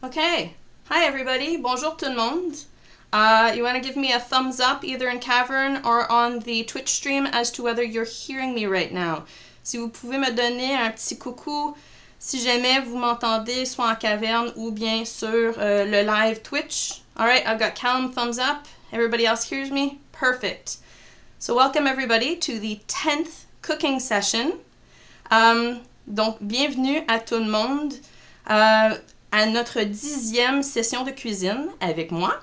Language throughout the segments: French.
Okay. Hi, everybody. Bonjour tout le monde. You want to give me a thumbs up either in Cavern or on the Twitch stream as to whether you're hearing me right now. Si vous pouvez me donner un petit coucou si jamais vous m'entendez soit en Caverne ou bien sur le live Twitch. All right, I've got Callum thumbs up. Everybody else hears me? Perfect. So welcome everybody to the 10th cooking session. Donc, bienvenue à tout le monde à notre 10e session de cuisine avec moi.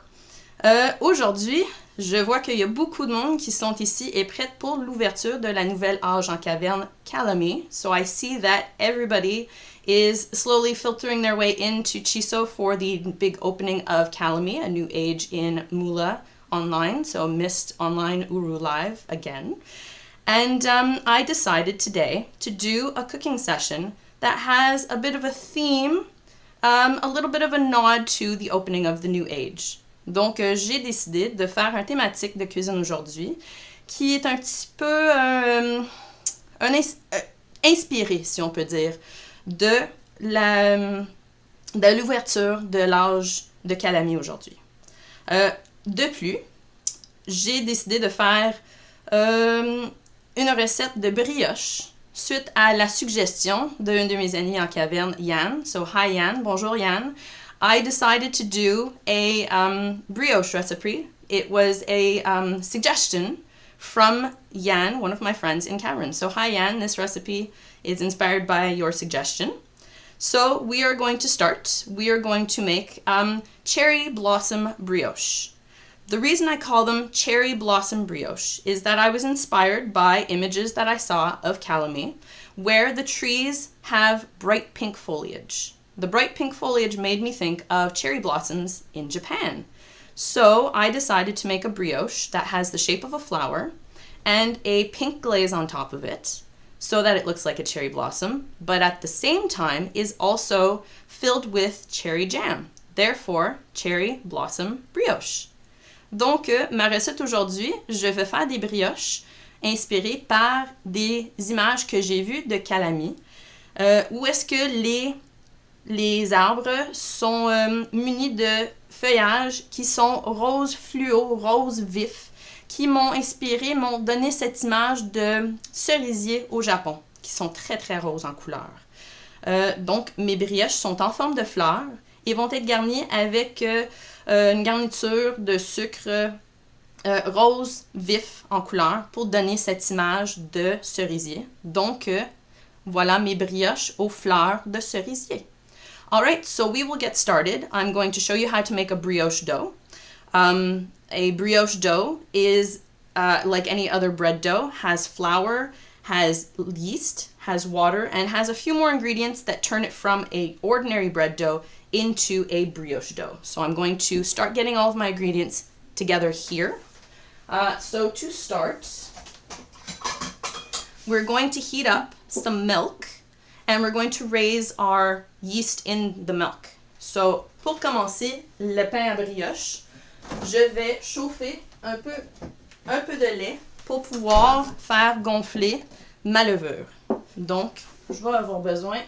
Aujourd'hui, je vois qu'il y a beaucoup de monde qui sont ici et prêts pour l'ouverture de la nouvelle âge en caverne Calamy. So I see that everybody is slowly filtering their way into Chiso for the big opening of Calamy, a new age in Mula online. So missed online Uru live again. And I decided today to do a cooking session that has a bit of a theme, a little bit of a nod to the opening of the new age. Donc, j'ai décidé de faire un thématique de cuisine aujourd'hui qui est un petit peu inspiré, si on peut dire, de l'ouverture de l'âge de Calamy aujourd'hui. De plus, j'ai décidé de faire une recette de brioche suite à la suggestion d'un de mes amis en caverne, Yann. So, hi Yann. Bonjour Yann. I decided to do a brioche recipe. It was a suggestion from Yann, one of my friends in Cavern. So, hi Yann. This recipe is inspired by your suggestion. So, we are going to start. We are going to make cherry blossom brioche. The reason I call them cherry blossom brioche is that I was inspired by images that I saw of Calamy where the trees have bright pink foliage. The bright pink foliage made me think of cherry blossoms in Japan. So I decided to make a brioche that has the shape of a flower and a pink glaze on top of it so that it looks like a cherry blossom, but at the same time is also filled with cherry jam. Therefore, cherry blossom brioche. Donc, ma recette aujourd'hui, je vais faire des brioches inspirées par des images que j'ai vues de Calamy, où est-ce que les arbres sont munis de feuillages qui sont rose fluo, rose vif, qui m'ont inspiré, m'ont donné cette image de cerisier au Japon, qui sont très très roses en couleur. Donc, mes brioches sont en forme de fleurs et vont être garnies avec une garniture de sucre rose vif en couleur pour donner cette image de cerisier. Donc, voilà mes brioches aux fleurs de cerisier. Alright, so we will get started. I'm going to show you how to make a brioche dough. A brioche dough is like any other bread dough, has flour, has yeast, has water, and has a few more ingredients that turn it from an ordinary bread dough into a brioche dough. So I'm going to start getting all of my ingredients together here. So to start, we're going to heat up some milk and we're going to raise our yeast in the milk. So pour commencer le pain à brioche, je vais chauffer un peu de lait pour pouvoir faire gonfler ma levure. Donc, je vais avoir besoin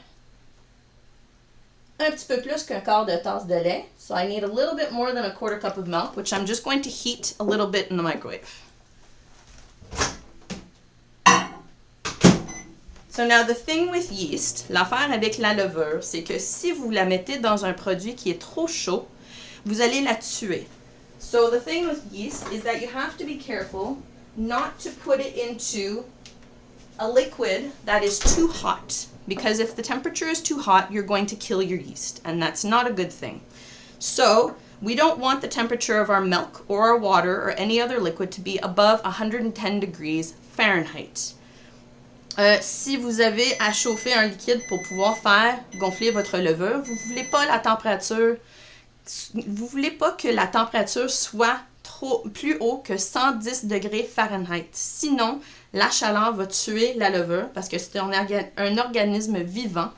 un petit peu plus qu'un quart de tasse de lait. So I need a little bit more than a quarter cup of milk, which I'm just going to heat a little bit in the microwave. So now the thing with yeast, l'affaire avec la levure, c'est que si vous la mettez dans un produit qui est trop chaud, vous allez la tuer. So the thing with yeast is that you have to be careful not to put it into a liquid that is too hot. Because if the temperature is too hot, you're going to kill your yeast, and that's not a good thing. So, we don't want the temperature of our milk or our water or any other liquid to be above 110 degrees Fahrenheit. Si vous avez à chauffer un liquide pour pouvoir faire gonfler votre levure, vous voulez pas que la température soit plus haut que 110 degrés Fahrenheit. Sinon, la chaleur va tuer la levure parce que c'est un organisme vivant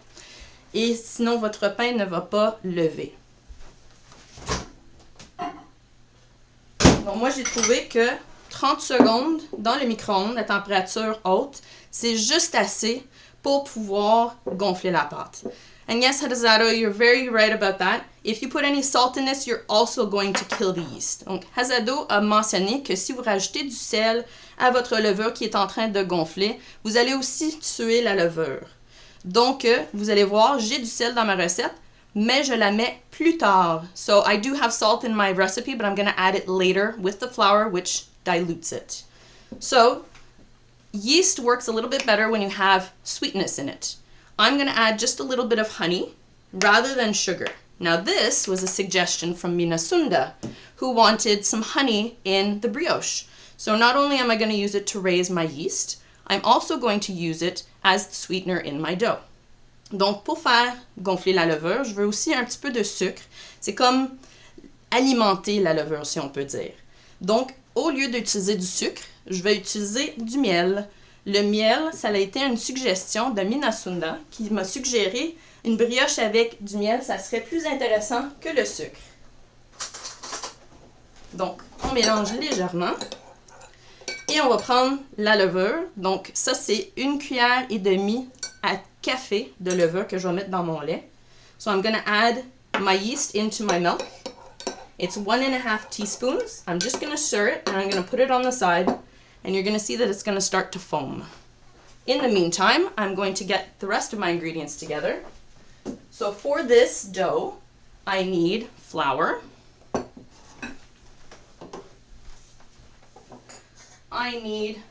et sinon votre pain ne va pas lever. Donc moi j'ai trouvé que 30 secondes dans le micro-ondes à température haute, c'est juste assez pour pouvoir gonfler la pâte. And yes, Hadazato, you're very right about that. If you put any salt in this, you're also going to kill the yeast. Donc, Hazado a mentionné que si vous rajoutez du sel à votre levure qui est en train de gonfler, vous allez aussi tuer la levure. Donc, vous allez voir, j'ai du sel dans ma recette, mais je la mets plus tard. So, I do have salt in my recipe, but I'm going to add it later with the flour, which dilutes it. So, yeast works a little bit better when you have sweetness in it. I'm going to add just a little bit of honey rather than sugar. Now, this was a suggestion from Minasunda, who wanted some honey in the brioche. So not only am I going to use it to raise my yeast, I'm also going to use it as the sweetener in my dough. Donc, pour faire gonfler la levure, je veux aussi un petit peu de sucre. C'est comme alimenter la levure, si on peut dire. Donc, au lieu d'utiliser du sucre, je vais utiliser du miel. Le miel, ça a été une suggestion de Minasunda qui m'a suggéré une brioche avec du miel, ça serait plus intéressant que le sucre. Donc, on mélange légèrement. Et on va prendre la levure. Donc, ça, c'est 1,5 cuillère à café de levure que je vais mettre dans mon lait. So, I'm going to add my yeast into my milk. It's 1.5 teaspoons. I'm just going to stir it and I'm going to put it on the side. And you're going to see that it's going to start to foam. In the meantime, I'm going to get the rest of my ingredients together. So for this dough, I need flour. I need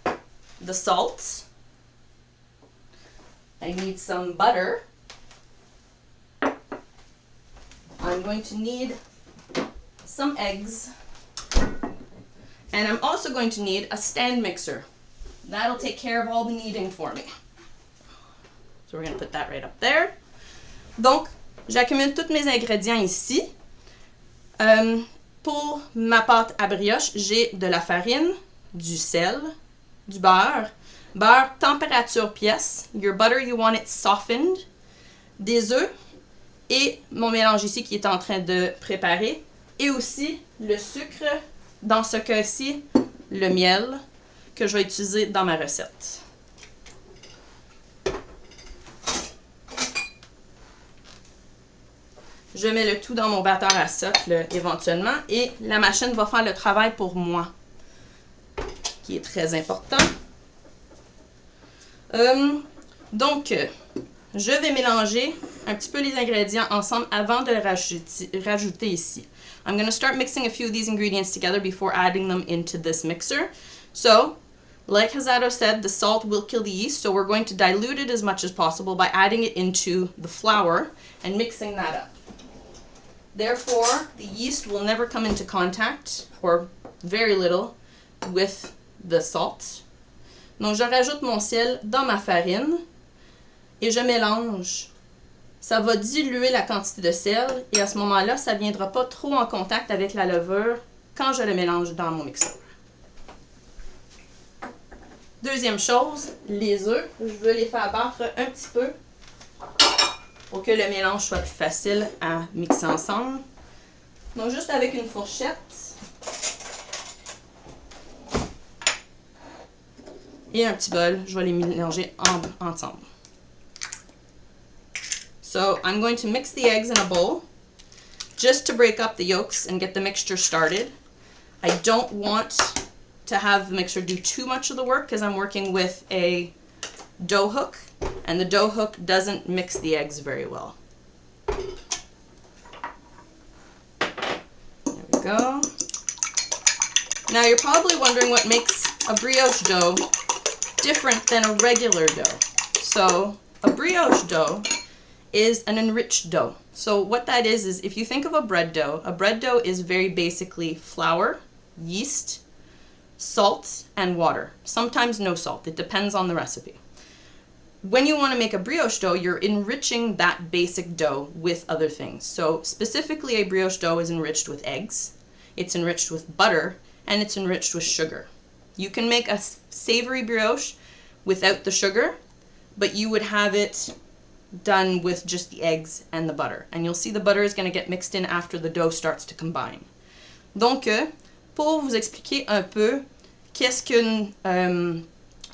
the salt. I need some butter. I'm going to need some eggs. And I'm also going to need a stand mixer. That'll take care of all the kneading for me. So we're going to put that right up there. Donc, j'accumule tous mes ingrédients ici. Pour ma pâte à brioche, j'ai de la farine, du sel, du beurre, beurre température pièce, your butter you want it softened, des œufs et mon mélange ici qui est en train de préparer et aussi le sucre, dans ce cas-ci, le miel que je vais utiliser dans ma recette. Je mets le tout dans mon batteur à socle éventuellement et la machine va faire le travail pour moi, qui est très important. Donc, je vais mélanger un petit peu les ingrédients ensemble avant de les rajouter ici. I'm going to start mixing a few of these ingredients together before adding them into this mixer. So, like Hazado said, the salt will kill the yeast, so we're going to dilute it as much as possible by adding it into the flour and mixing that up. Therefore, the yeast will never come into contact, or very little, with the salt. Donc, je rajoute mon sel dans ma farine et je mélange. Ça va diluer la quantité de sel et à ce moment-là, ça ne viendra pas trop en contact avec la levure quand je le mélange dans mon mixeur. Deuxième chose, les œufs. Je veux les faire battre un petit peu pour que le mélange soit plus facile à mixer ensemble. Donc, juste avec une fourchette et un petit bol, je vais les mélanger ensemble. So, I'm going to mix the eggs in a bowl just to break up the yolks and get the mixture started. I don't want to have the mixer do too much of the work because I'm working with a dough hook and the dough hook doesn't mix the eggs very well. There we go. Now you're probably wondering what makes a brioche dough different than a regular dough. So a brioche dough is an enriched dough. So what that is if you think of a bread dough is very basically flour, yeast, salt, and water. Sometimes no salt. It depends on the recipe. When you want to make a brioche dough, you're enriching that basic dough with other things. So specifically a brioche dough is enriched with eggs, it's enriched with butter, and it's enriched with sugar. You can make a savory brioche without the sugar, but you would have it done with just the eggs and the butter. And you'll see the butter is going to get mixed in after the dough starts to combine. Donc, pour vous expliquer un peu qu'est-ce qu'une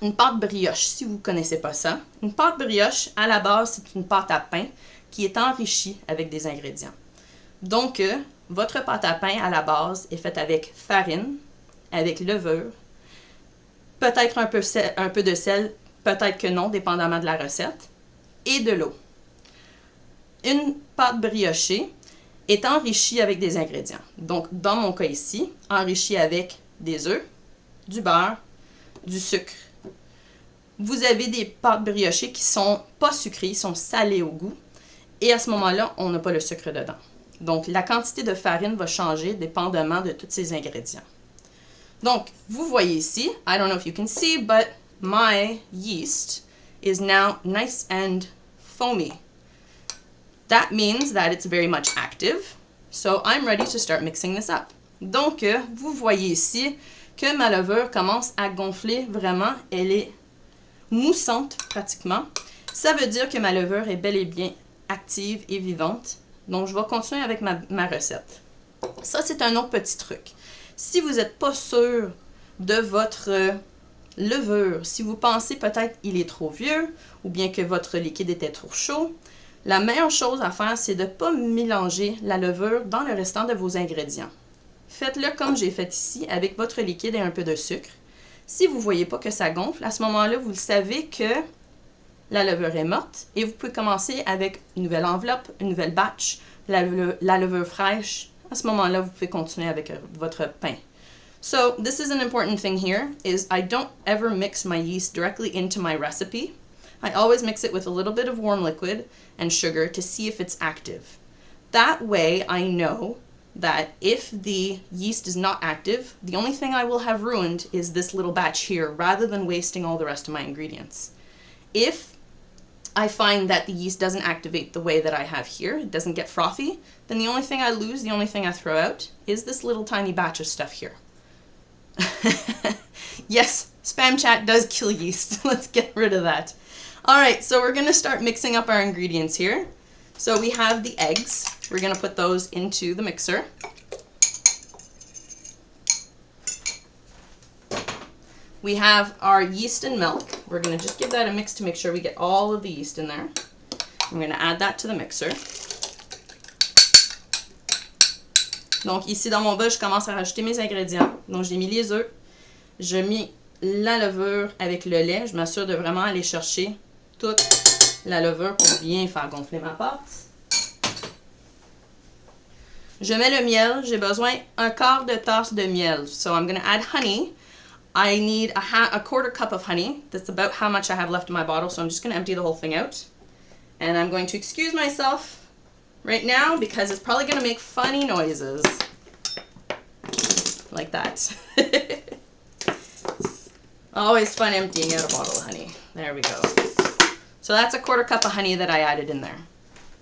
une pâte brioche, si vous ne connaissez pas ça. Une pâte brioche, à la base, c'est une pâte à pain qui est enrichie avec des ingrédients. Donc, votre pâte à pain à la base est faite avec farine, avec levure, peut-être un peu de sel, peut-être que non, dépendamment de la recette, et de l'eau. Une pâte briochée est enrichie avec des ingrédients. Donc, dans mon cas ici, enrichie avec des œufs, du beurre, du sucre. Vous avez des pâtes briochées qui sont pas sucrées, sont salées au goût. Et à ce moment-là, on n'a pas le sucre dedans. Donc, la quantité de farine va changer dépendamment de tous ces ingrédients. Donc, vous voyez ici, I don't know if you can see, but my yeast is now nice and foamy. That means that it's very much active. So, I'm ready to start mixing this up. Donc, vous voyez ici que ma levure commence à gonfler vraiment. Elle est moussante pratiquement. Ça veut dire que ma levure est bel et bien active et vivante. Donc, je vais continuer avec ma recette. Ça, c'est un autre petit truc. Si vous n'êtes pas sûr de votre levure, si vous pensez peut-être qu'il est trop vieux ou bien que votre liquide était trop chaud, la meilleure chose à faire, c'est de ne pas mélanger la levure dans le restant de vos ingrédients. Faites-le comme j'ai fait ici, avec votre liquide et un peu de sucre. Si vous ne voyez pas que ça gonfle, à ce moment-là, vous savez que la levure est morte et vous pouvez commencer avec une nouvelle enveloppe, une nouvelle batch, la levure fraîche. À ce moment-là, vous pouvez continuer avec votre pain. So, this is an important thing here, is I don't ever mix my yeast directly into my recipe. I always mix it with a little bit of warm liquid and sugar to see if it's active. That way, I know that if the yeast is not active, the only thing I will have ruined is this little batch here, rather than wasting all the rest of my ingredients. If I find that the yeast doesn't activate the way that I have here, it doesn't get frothy, then the only thing I lose, the only thing I throw out, is this little tiny batch of stuff here. Yes, spam chat does kill yeast. Let's get rid of that. Alright, so we're going to start mixing up our ingredients here. So we have the eggs. We're going to put those into the mixer. We have our yeast and milk. We're going to just give that a mix to make sure we get all of the yeast in there. I'm going to add that to the mixer. Donc ici dans mon bol, je commence à rajouter mes ingrédients. Donc j'ai mis les œufs, j'ai mis la levure avec le lait. Je m'assure de vraiment aller chercher toute la levure pour bien faire gonfler ma pâte. Je mets le miel. J'ai besoin un quart de tasse de miel. So I'm going to add honey. I need a quarter cup of honey. That's about how much I have left in my bottle. So I'm just going to empty the whole thing out. And I'm going to excuse myself right now because it's probably going to make funny noises. Like that. Always fun emptying out a bottle of honey. There we go. So that's a quarter cup of honey that I added in there.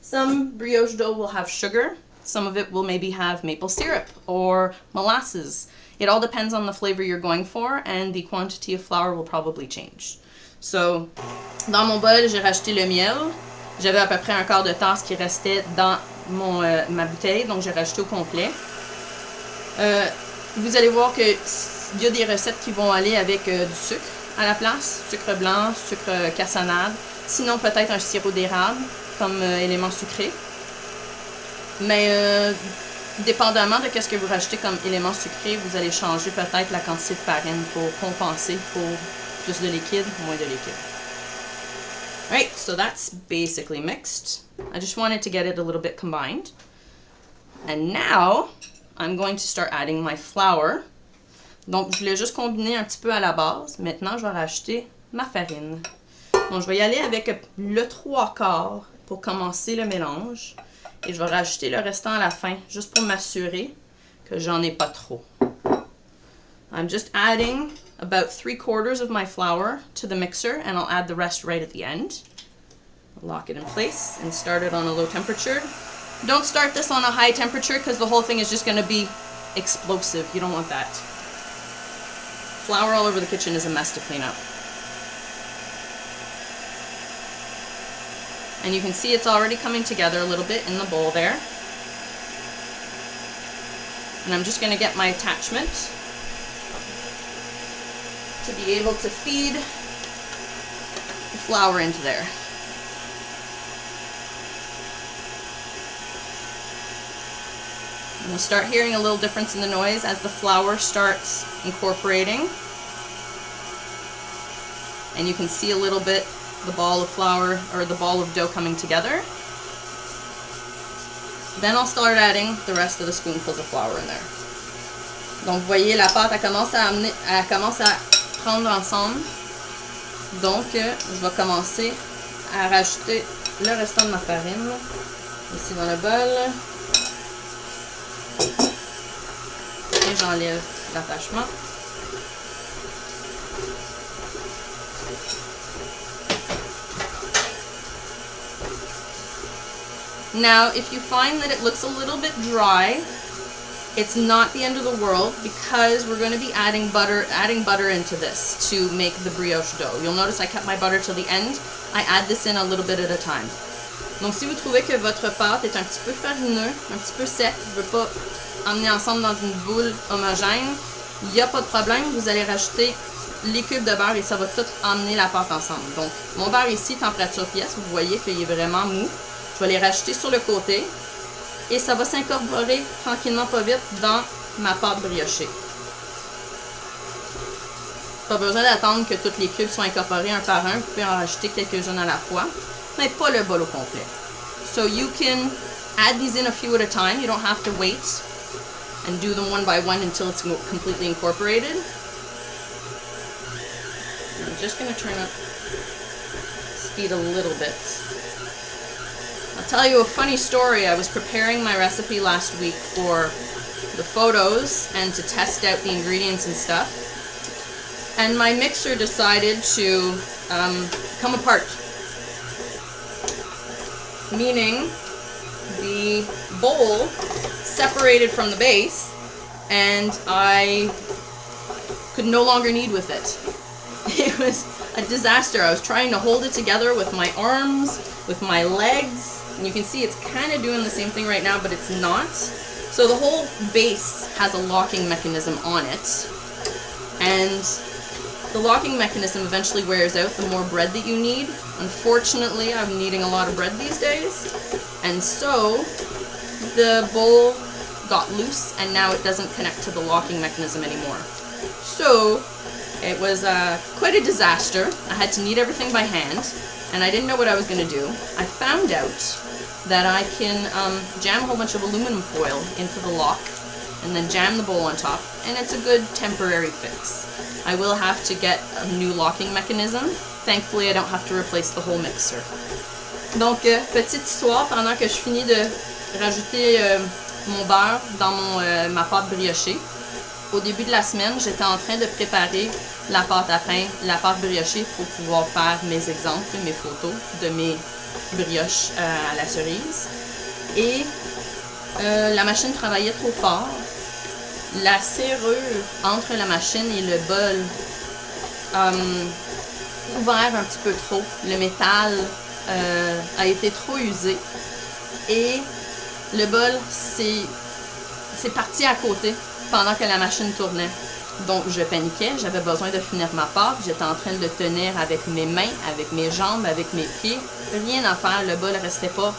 Some brioche dough will have sugar. Some of it will maybe have maple syrup or molasses. It all depends on the flavor you're going for, and the quantity of flour will probably change. So, dans mon bol, j'ai rajouté le miel. J'avais à peu près un quart de tasse qui restait dans ma bouteille, donc j'ai rajouté au complet. Vous allez voir qu'il y a des recettes qui vont aller avec du sucre à la place, sucre blanc, sucre cassonade, sinon peut-être un sirop d'érable comme élément sucré. Mais dépendamment de ce que vous rajoutez comme élément sucré, vous allez changer peut-être la quantité de farine pour compenser pour plus de liquide, moins de liquide. Alright, so that's basically mixed. I just wanted to get it a little bit combined. And now, I'm going to start adding my flour. Donc, je l'ai juste combiné un petit peu à la base. Maintenant, je vais rajouter ma farine. Donc, je vais y aller avec le 3/4 pour commencer le mélange. Et je vais rajouter le restant à la fin, juste pour m'assurer que j'en ai pas trop. I'm just adding about 3/4 of my flour to the mixer, and I'll add the rest right at the end. Lock it in place and start it on a low temperature. Don't start this on a high temperature because the whole thing is just going to be explosive. You don't want that. Flour all over the kitchen is a mess to clean up. And you can see it's already coming together a little bit in the bowl there. And I'm just going to get my attachment to be able to feed the flour into there. And you start hearing a little difference in the noise as the flour starts incorporating. And you can see a little bit the ball of flour or the ball of dough coming together. Then I'll start adding the rest of the spoonfuls of flour in there. Donc, vous voyez, la pâte, elle commence à prendre ensemble. Donc, je vais commencer à rajouter le restant de ma farine là, ici dans le bol. Et j'enlève l'attachement. Now, if you find that it looks a little bit dry, it's not the end of the world because we're going to be adding butter into this to make the brioche dough. You'll notice I kept my butter till the end. I add this in a little bit at a time. Donc, si vous trouvez que votre pâte est un petit peu farineux, un petit peu sec, vous ne pouvez pas emmener ensemble dans une boule homogène, il n'y a pas de problème. Vous allez rajouter les cubes de beurre et ça va tout emmener la pâte ensemble. Donc, mon beurre ici, température pièce, vous voyez qu'il est vraiment mou. Je vais les rajouter sur le côté et ça va s'incorporer tranquillement pas vite dans ma pâte briochée. Pas besoin d'attendre que tous les cubes soient incorporés un par un. Vous pouvez en rajouter quelques-unes à la fois, mais pas le bol au complet. So you can add these in a few at a time. You don't have to wait and do them one by one until it's completely incorporated. I'm just going to turn up speed a little bit. I'll tell you a funny story. I was preparing my recipe last week for the photos and to test out the ingredients and stuff. And my mixer decided to come apart. Meaning the bowl separated from the base and I could no longer knead with it. It was a disaster. I was trying to hold it together with my arms, with my legs. And you can see it's kind of doing the same thing right now, but it's not. So the whole base has a locking mechanism on it. And the locking mechanism eventually wears out the more bread that you need. Unfortunately, I'm kneading a lot of bread these days. And so the bowl got loose and now it doesn't connect to the locking mechanism anymore. So it was quite a disaster. I had to knead everything by hand and I didn't know what I was going to do. I found out that I can jam a whole bunch of aluminum foil into the lock and then jam the bowl on top, and it's a good temporary fix. I will have to get a new locking mechanism. Thankfully, I don't have to replace the whole mixer. Donc, petite histoire, pendant que je finis de rajouter mon beurre dans ma pâte briochée, au début de la semaine, j'étais en train de préparer la pâte à pain, la pâte briochée pour pouvoir faire mes exemples, mes photos de mes brioches à la cerise. Et la machine travaillait trop fort. La serrure entre la machine et le bol ouvert un petit peu trop. Le métal a été trop usé. Et le bol c'est parti à côté pendant que la machine tournait. Donc je paniquais, j'avais besoin de finir ma pâte, j'étais en train de le tenir avec mes mains, avec mes jambes, avec mes pieds. Rien à faire, le bol ne restait pas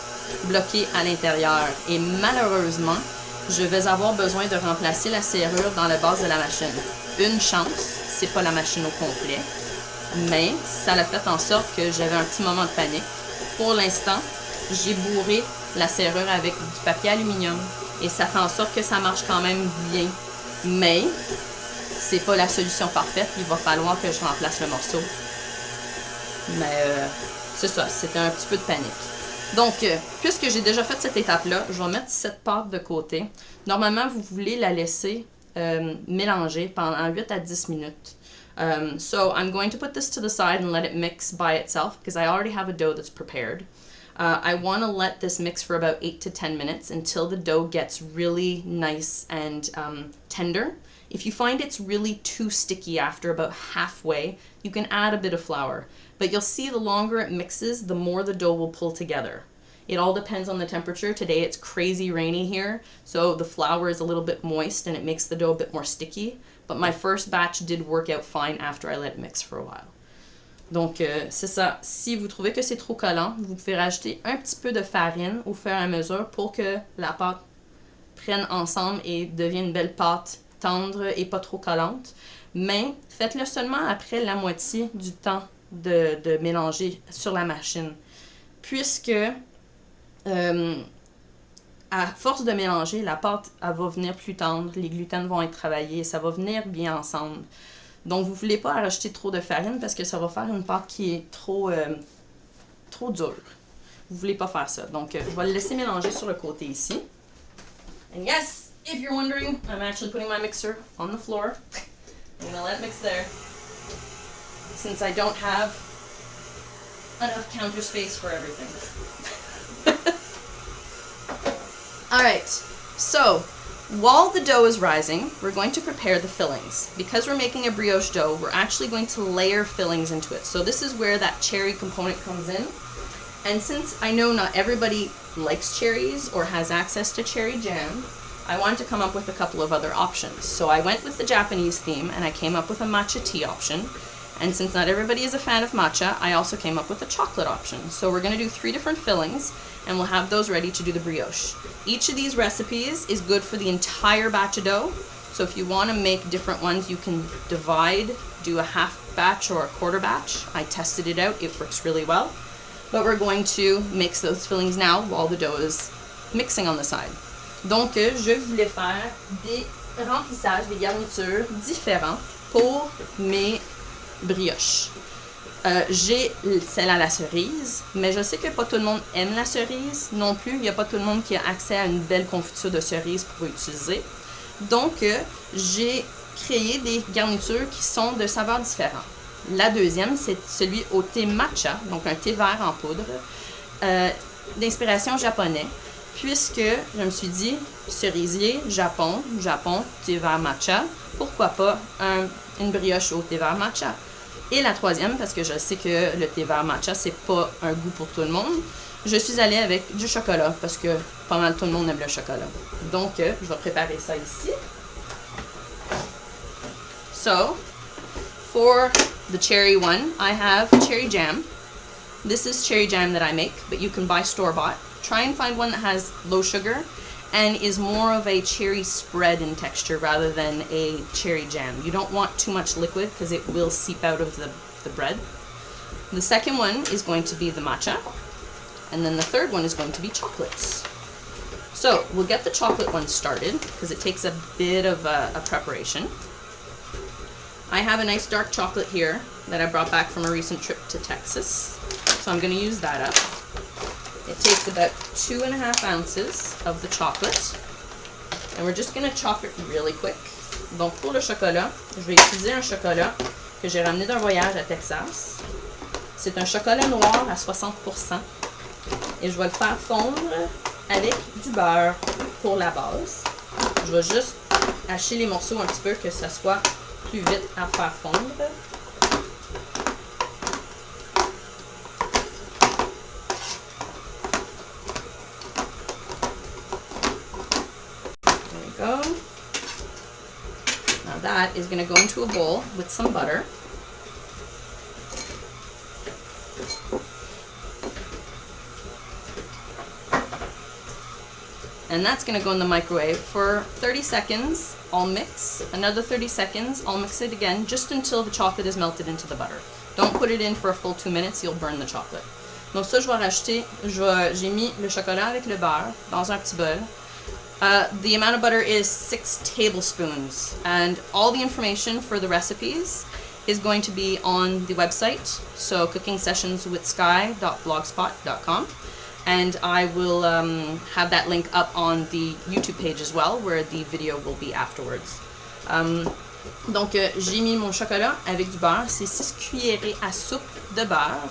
bloqué à l'intérieur. Et malheureusement, je vais avoir besoin de remplacer la serrure dans la base de la machine. Une chance, c'est pas la machine au complet, mais ça a fait en sorte que j'avais un petit moment de panique. Pour l'instant, j'ai bourré la serrure avec du papier aluminium et ça fait en sorte que ça marche quand même bien. Mais c'est pas la solution parfaite, il va falloir que je remplace le morceau. Mais c'est ça, c'était un petit peu de panique. Donc, puisque j'ai déjà fait cette étape-là, je vais mettre cette pâte de côté. Normalement, vous voulez la laisser mélanger pendant 8 à 10 minutes. So, I'm going to put this to the side and let it mix by itself because I already have a dough that's prepared. I want to let this mix for about 8 to 10 minutes until the dough gets really nice and tender. If you find it's really too sticky after about halfway, you can add a bit of flour. But you'll see the longer it mixes, the more the dough will pull together. It all depends on the temperature. Today it's crazy rainy here, so the flour is a little bit moist and it makes the dough a bit more sticky. But my first batch did work out fine after I let it mix for a while. Donc, c'est ça. Si vous trouvez que c'est trop collant, vous pouvez rajouter un petit peu de farine au fur et à mesure pour que la pâte prennent ensemble et deviennent une belle pâte tendre et pas trop collante. Mais faites-le seulement après la moitié du temps de mélanger sur la machine. Puisque à force de mélanger, la pâte elle va venir plus tendre, les gluten vont être travaillés, ça va venir bien ensemble. Donc, vous ne voulez pas rajouter trop de farine parce que ça va faire une pâte qui est trop dure. Vous ne voulez pas faire ça. Donc, je vais le laisser mélanger sur le côté ici. And yes, if you're wondering, I'm actually putting my mixer on the floor. I'm going to let it mix there. Since I don't have enough counter space for everything. Alright, so while the dough is rising, we're going to prepare the fillings. Because we're making a brioche dough, we're actually going to layer fillings into it. So this is where that cherry component comes in. And since I know not everybody likes cherries or has access to cherry jam, I wanted to come up with a couple of other options. So I went with the Japanese theme and I came up with a matcha tea option. And since not everybody is a fan of matcha, I also came up with a chocolate option. So we're going to do 3 different fillings and we'll have those ready to do the brioche. Each of these recipes is good for the entire batch of dough. So if you want to make different ones, you can divide, do a half batch or a quarter batch. I tested it out, it works really well. But we're going to mix those fillings now while the dough is mixing on the side. Donc, je voulais faire des remplissages, des garnitures différents pour mes brioches. J'ai celle à la cerise, mais je sais que pas tout le monde aime la cerise non plus. Il n'y a pas tout le monde qui a accès à une belle confiture de cerise pour utiliser. Donc, j'ai créé des garnitures qui sont de saveurs différentes. La deuxième, c'est celui au thé matcha, donc un thé vert en poudre, d'inspiration japonais, puisque je me suis dit, cerisier, Japon, thé vert matcha, pourquoi pas une brioche au thé vert matcha? Et la troisième, parce que je sais que le thé vert matcha, c'est pas un goût pour tout le monde, je suis allée avec du chocolat, parce que pas mal tout le monde aime le chocolat. Donc, je vais préparer ça ici. So, for the cherry one, I have cherry jam. This is cherry jam that I make, but you can buy store-bought. Try and find one that has low sugar and is more of a cherry spread in texture rather than a cherry jam. You don't want too much liquid because it will seep out of the bread. The second one is going to be the matcha, and then the third one is going to be chocolates. So we'll get the chocolate one started because it takes a bit of a preparation. I have a nice dark chocolate here that I brought back from a recent trip to Texas, so I'm going to use that up. It takes about 2.5 ounces of the chocolate, and we're just going to chop it really quick. Donc pour le chocolat, je vais utiliser un chocolat que j'ai ramené d'un voyage à Texas. C'est un chocolat noir à 60%, et je vais le faire fondre avec du beurre pour la base. Je vais juste hacher les morceaux un petit peu que ça soit plus vite à faire fondre. There we go. Now that is going to go into a bowl with some butter. And that's going to go in the microwave for 30 seconds. I'll mix. Another 30 seconds. I'll mix it again just until the chocolate is melted into the butter. Don't put it in for a full 2 minutes, you'll burn the chocolate. Donc ça, je vais rajouter, j'ai mis le chocolat avec le beurre dans un petit bol. The amount of butter is 6 tablespoons. And all the information for the recipes is going to be on the website. So cookingsessionswithsky.blogspot.com. And I will have that link up on the YouTube page as well, where the video will be afterwards. Donc, j'ai mis mon chocolat avec du beurre. C'est 6 cuillerées à soupe de beurre.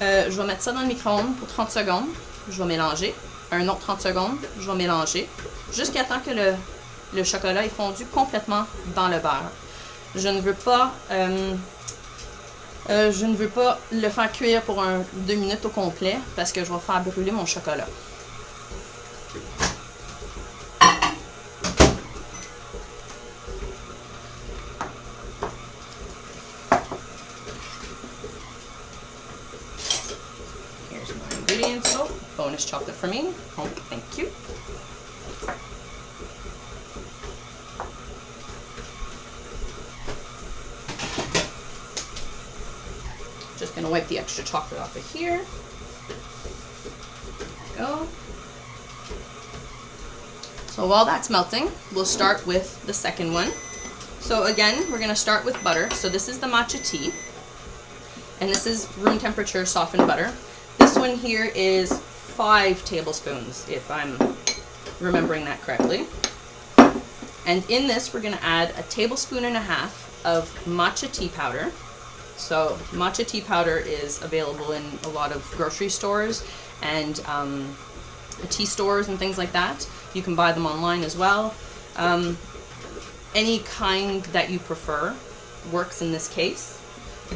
Je vais mettre ça dans le micro-ondes pour 30 secondes. Je vais mélanger. Un autre 30 secondes. Je vais mélanger. Jusqu'à temps que le chocolat est fondu complètement dans le beurre. Je ne veux pas le faire cuire pour 2 minutes au complet parce que je vais faire brûler mon chocolat. Here's my ingredients. Oh, bonus chocolate for me. Oh, thank you. Just gonna wipe the extra chocolate off of here. There we go. So while that's melting, we'll start with the second one. So again, we're gonna start with butter. So this is the matcha tea. And this is room temperature softened butter. This one here is 5 tablespoons, if I'm remembering that correctly. And in this, we're gonna add 1.5 tablespoons of matcha tea powder. So matcha tea powder is available in a lot of grocery stores and tea stores and things like that. You can buy them online as well. Any kind that you prefer works in this case.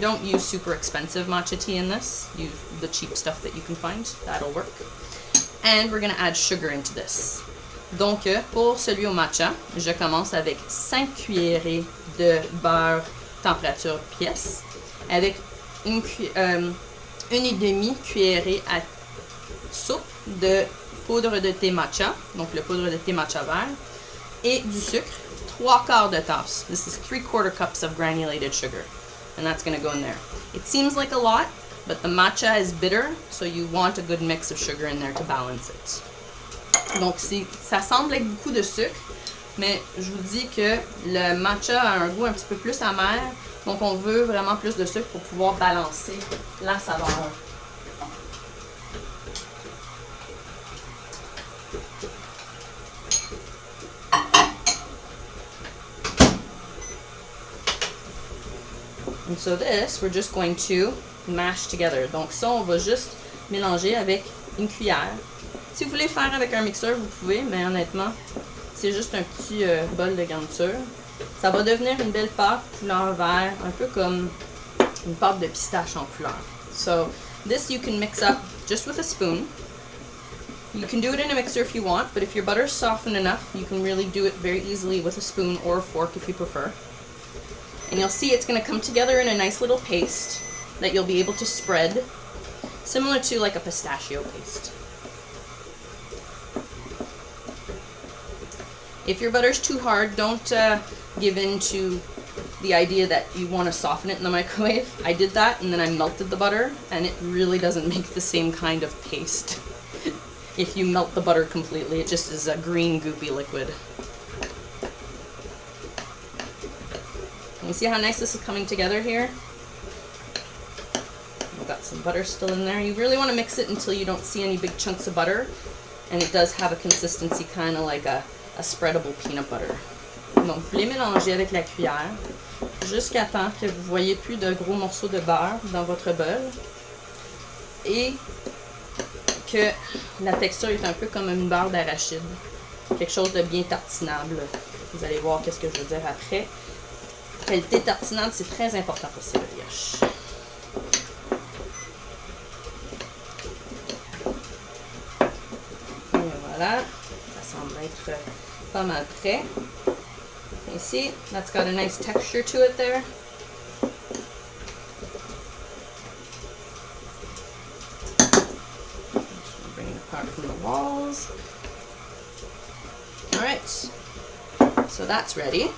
Don't use super expensive matcha tea in this. Use the cheap stuff that you can find. That'll work. And we're going to add sugar into this. Donc, pour celui au matcha, je commence avec 5 cuillerées de beurre température pièce, avec une et demie cuillerée à soupe de poudre de thé matcha, donc le poudre de thé matcha vert, et du sucre, 3/4 de tasse. This is 3/4 cups of granulated sugar. And that's going to go in there. It seems like a lot, but the matcha is bitter, so you want a good mix of sugar in there to balance it. Donc ça semble être beaucoup de sucre, mais je vous dis que le matcha a un goût un petit peu plus amer, donc on veut vraiment plus de sucre pour pouvoir balancer la saveur. And so this, we're just going to mash together. Donc ça, on va juste mélanger avec une cuillère. Si vous voulez faire avec un mixeur, vous pouvez, mais honnêtement, c'est juste un petit bol de garniture. Ça va devenir une belle pâte couleur vert, un peu comme une pâte de pistache en couleur. So this you can mix up just with a spoon. You can do it in a mixer if you want, but if your butter is softened enough, you can really do it very easily with a spoon or a fork if you prefer. And you'll see it's going to come together in a nice little paste that you'll be able to spread, similar to like a pistachio paste. If your butter's too hard, don't give in to the idea that you want to soften it in the microwave. I did that and then I melted the butter, and it really doesn't make the same kind of paste. If you melt the butter completely, it just is a green goopy liquid. You see how nice this is coming together here? We've got some butter still in there. You really want to mix it until you don't see any big chunks of butter, and it does have a consistency kind of like a spreadable peanut butter. Donc, vous les mélangez avec la cuillère jusqu'à temps que vous voyez plus de gros morceaux de beurre dans votre bol et que la texture est un peu comme une beurre d'arachide. Quelque chose de bien tartinable. Vous allez voir qu'est-ce que je veux dire après. La qualité tartinade, c'est très important pour ces brioches. Et voilà, ça semble être pas mal prêt. You see, that's got a nice texture to it there. Just bring it apart from the walls. All right, so that's ready.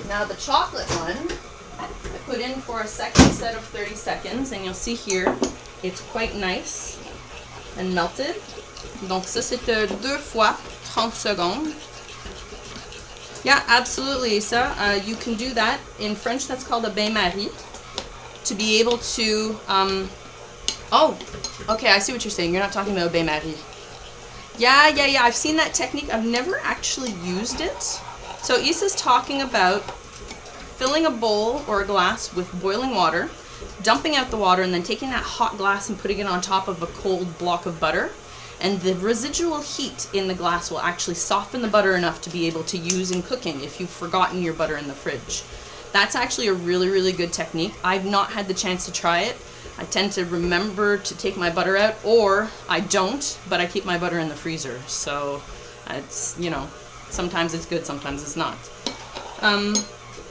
Now the chocolate one, I put in for a second set of 30 seconds, and you'll see here, it's quite nice and melted. Donc ça c'est 2 fois 30 secondes. Yeah, absolutely, Lisa. You can do that. In French, that's called a bain-marie. To be able to, oh, okay, I see what you're saying. You're not talking about bain-marie. Yeah, I've seen that technique. I've never actually used it. So Issa's talking about filling a bowl or a glass with boiling water, dumping out the water, and then taking that hot glass and putting it on top of a cold block of butter. And the residual heat in the glass will actually soften the butter enough to be able to use in cooking if you've forgotten your butter in the fridge. That's actually a really, really good technique. I've not had the chance to try it. I tend to remember to take my butter out, or I don't, but I keep my butter in the freezer. So it's, you know, sometimes it's good, sometimes it's not.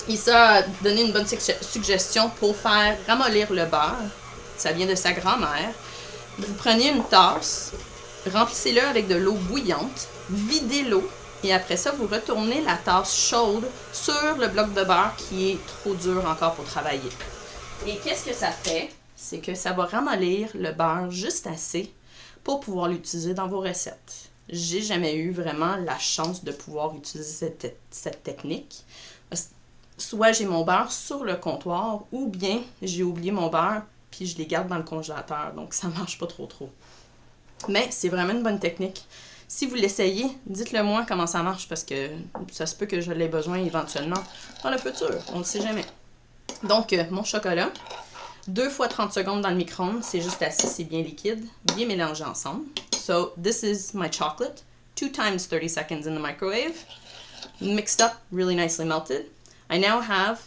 Issa a donné une bonne suggestion pour faire ramollir le beurre. Ça vient de sa grand-mère. Vous prenez une tasse, remplissez-le avec de l'eau bouillante, videz l'eau Et après ça, vous retournez la tasse chaude sur le bloc de beurre qui est trop dur encore pour travailler. Et qu'est-ce que ça fait? C'est que ça va ramollir le beurre juste assez pour pouvoir l'utiliser dans vos recettes. J'ai jamais eu vraiment la chance de pouvoir utiliser cette technique. Soit j'ai mon beurre sur le comptoir ou bien j'ai oublié mon beurre puis je les garde dans le congélateur, donc ça marche pas trop. Mais c'est vraiment une bonne technique. Si vous l'essayez, dites-le moi comment ça marche parce que ça se peut que je l'ai besoin éventuellement dans le futur, on ne sait jamais. Donc, mon chocolat, 2 fois 30 secondes dans le micro-ondes, c'est juste assez, c'est bien liquide, bien mélangé ensemble. So, this is my chocolate, 2 times 30 seconds in the microwave, mixed up, really nicely melted. I now have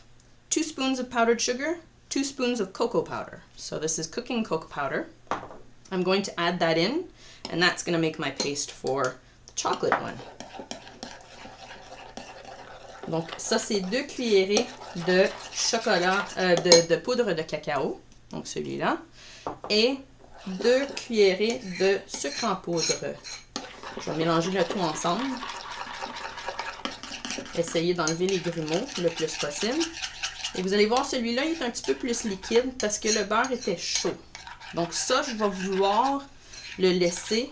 2 spoons of powdered sugar, 2 spoons of cocoa powder. So this is cooking cocoa powder. I'm going to add that in, and that's going to make my paste for the chocolate one. Donc ça, c'est 2 cuillerées de chocolat, de poudre de cacao, donc celui-là, et 2 cuillerées de sucre en poudre. Je vais mélanger le tout ensemble. Essayez d'enlever les grumeaux le plus possible. Et vous allez voir, celui-là est un petit peu plus liquide parce que le beurre était chaud. Donc ça, je vais vouloir le laisser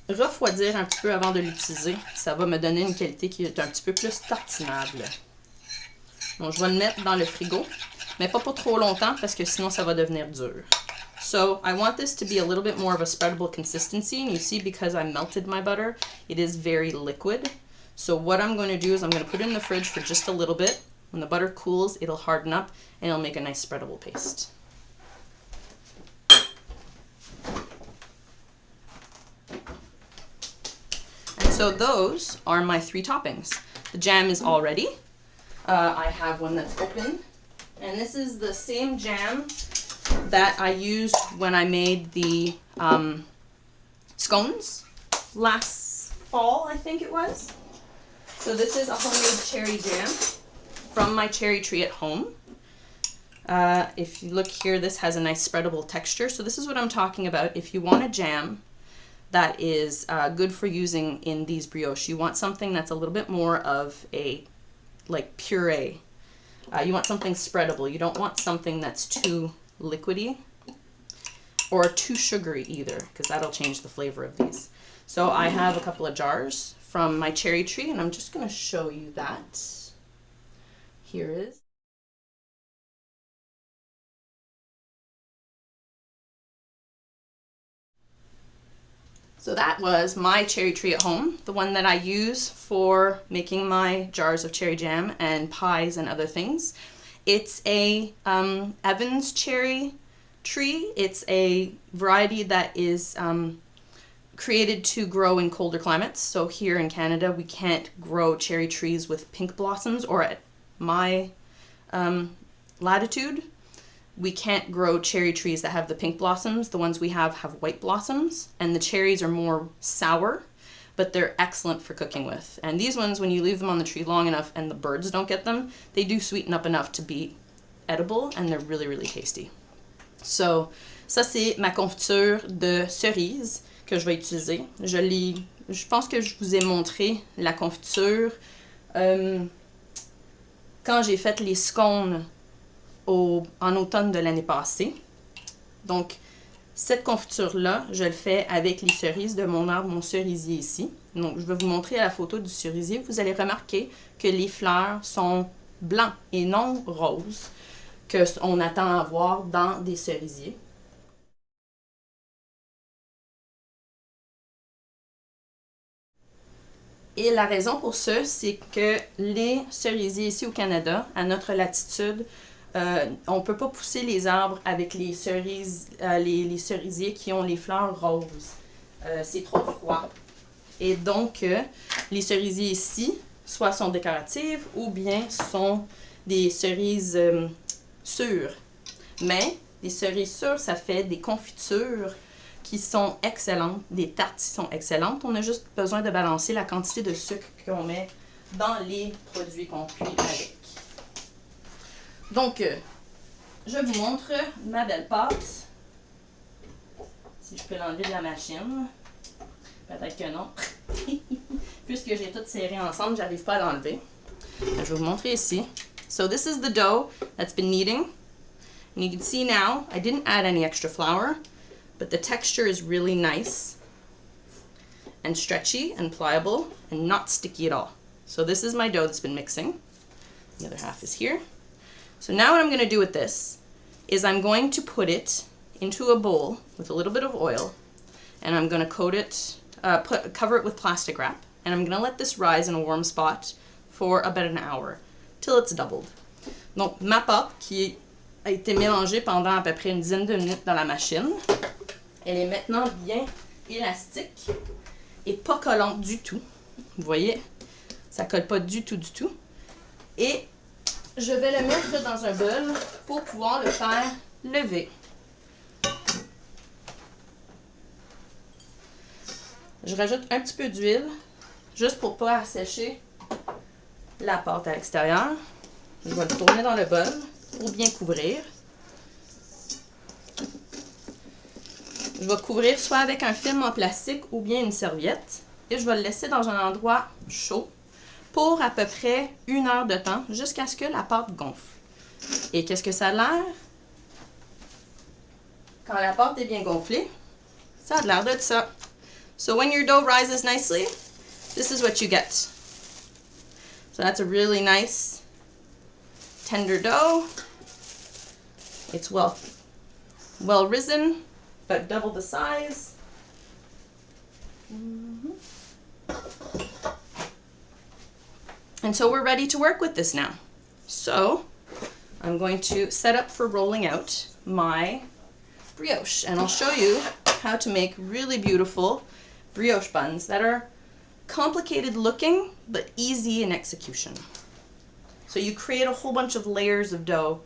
refroidir un petit peu avant de l'utiliser. Ça va me donner une qualité qui est un petit peu plus tartinable. Donc je vais le mettre dans le frigo, mais pas pour trop longtemps parce que sinon ça va devenir dur. So I want this to be a little bit more of a spreadable consistency. And you see, because I melted my butter, it is very liquid. So what I'm going to do is I'm going to put it in the fridge for just a little bit. When the butter cools, it'll harden up and it'll make a nice spreadable paste. And so those are my 3 toppings. The jam is all ready. I have one that's open. And this is the same jam that I used when I made the scones last fall, I think it was. So this is a homemade cherry jam from my cherry tree at home. If you look here, this has a nice spreadable texture. So this is what I'm talking about. If you want a jam that is good for using in these brioche, you want something that's a little bit more of a like puree. You want something spreadable. You don't want something that's too liquidy or too sugary either, because that'll change the flavor of these. So I have a couple of jars from my cherry tree, and I'm just going to show you that. Here is. So that was my cherry tree at home, the one that I use for making my jars of cherry jam and pies and other things. It's a Evans cherry tree. It's a variety that is created to grow in colder climates. So here in Canada, we can't grow cherry trees with pink blossoms, or at my latitude, we can't grow cherry trees that have the pink blossoms. The ones we have white blossoms, and the cherries are more sour, but they're excellent for cooking with. And these ones, when you leave them on the tree long enough and the birds don't get them, they do sweeten up enough to be edible, and they're really, really tasty. So, ça c'est ma confiture de cerises que je vais utiliser. Je pense que je vous ai montré la confiture quand j'ai fait les scones en automne de l'année passée. Donc, cette confiture-là, je le fais avec les cerises de mon arbre, mon cerisier ici. Donc, je vais vous montrer à la photo du cerisier. Vous allez remarquer que les fleurs sont blancs et non roses, qu'on attend à voir dans des cerisiers. Et la raison pour ça, c'est que les cerisiers ici au Canada, à notre latitude, on ne peut pas pousser les arbres avec les cerises, les cerisiers qui ont les fleurs roses. C'est trop froid. Et donc, les cerisiers ici, soit sont décoratives ou bien sont des cerises sûres. Mais les cerises sûres, ça fait des confitures qui sont excellentes, des tartes qui sont excellentes. On a juste besoin de balancer la quantité de sucre qu'on met dans les produits qu'on cuit avec. Donc, je vous montre ma belle pâte. Si je peux l'enlever de la machine. Peut-être que non. puisque j'ai tout serré ensemble, j'arrive pas à l'enlever. Je vais vous montrer ici. So this is the dough that's been kneading. And you can see now, I didn't add any extra flour, but the texture is really nice and stretchy and pliable and not sticky at all. So this is my dough that's been mixing. The other half is here. So now what I'm going to do with this is I'm going to put it into a bowl with a little bit of oil, and I'm going to coat it, cover it with plastic wrap, and I'm going to let this rise in a warm spot for about an hour till it's doubled. Donc ma pâte qui a été mélangée pendant à peu près une dizaine de minutes dans la machine, elle est maintenant bien élastique et pas collante du tout. Vous voyez, ça colle pas du tout du tout. Et je vais le mettre dans un bol pour pouvoir le faire lever. Je rajoute un petit peu d'huile, juste pour pas assécher la pâte à l'extérieur. Je vais le tourner dans le bol pour bien couvrir. Je vais couvrir soit avec un film en plastique ou bien une serviette. Et je vais le laisser dans un endroit chaud pour à peu près 1 heure de temps jusqu'à ce que la pâte gonfle. Et qu'est-ce que ça a l'air? Quand la pâte est bien gonflée, ça a l'air de ça. So when your dough rises nicely, this is what you get. So that's a really nice tender dough. It's well risen, but double the size. And so we're ready to work with this now. So I'm going to set up for rolling out my brioche, and I'll show you how to make really beautiful brioche buns that are complicated looking but easy in execution. So you create a whole bunch of layers of dough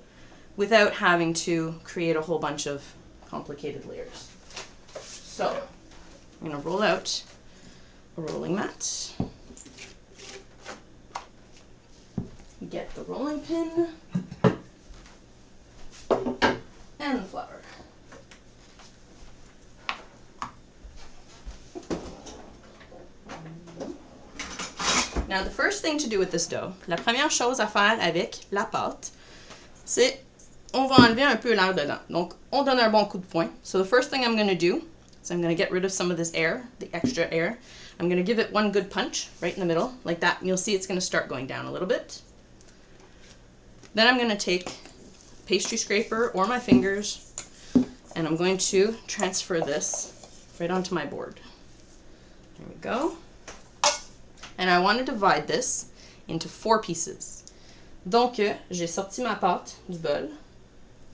without having to create a whole bunch of complicated layers. So I'm going to roll out a rolling mat. Get the rolling pin and the flour. Now the first thing to do with this dough, la première chose à faire avec la pâte, c'est on va enlever un peu l'air dedans. Donc on donne un bon coup de poing. So the first thing I'm going to do is I'm going to get rid of some of this air, the extra air. I'm going to give it one good punch right in the middle like that, and you'll see it's going to start going down a little bit. Then I'm going to take a pastry scraper or my fingers, and I'm going to transfer this right onto my board. There we go. And I want to divide this into 4 pieces. Donc, j'ai sorti ma pâte du bol.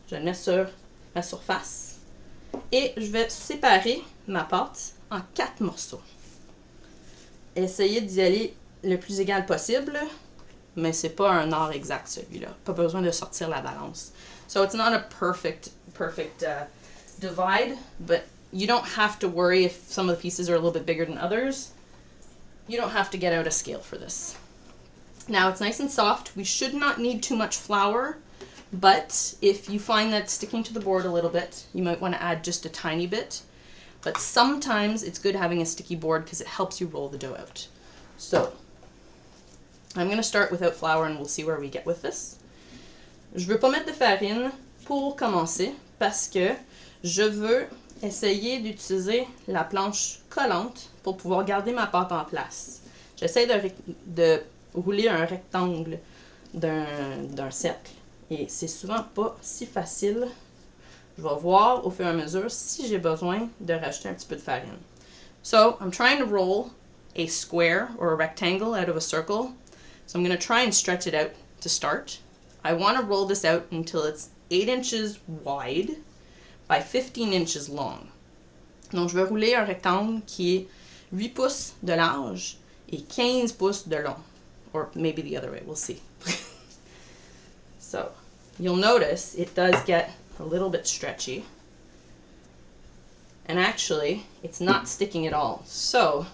Je la mets sur ma surface. Et je vais séparer ma pâte en 4 morceaux. Essayez d'y aller le plus égal possible, mais c'est pas un art exact celui-là. Pas besoin de sortir la balance. So it's not a perfect divide, but you don't have to worry if some of the pieces are a little bit bigger than others. You don't have to get out a scale for this. Now it's nice and soft. We should not need too much flour, but if you find that sticking to the board a little bit, you might want to add just a tiny bit. But sometimes it's good having a sticky board because it helps you roll the dough out. So I'm going to start without flour and we'll see where we get with this. Je veux pas mettre de farine pour commencer parce que je veux essayer d'utiliser la planche collante pour pouvoir garder ma pâte en place. J'essaie de rouler un rectangle d'un cercle et c'est souvent pas si facile. Je vais voir au fur et à mesure si j'ai besoin de rajouter un petit peu de farine. So I'm trying to roll a square or a rectangle out of a circle. So I'm going to try and stretch it out to start. I want to roll this out until it's 8 inches wide by 15 inches long. Donc je vais rouler un rectangle qui est 8 pouces de large et 15 pouces de long. Or maybe the other way, we'll see. So you'll notice it does get a little bit stretchy. And actually, it's not sticking at all. So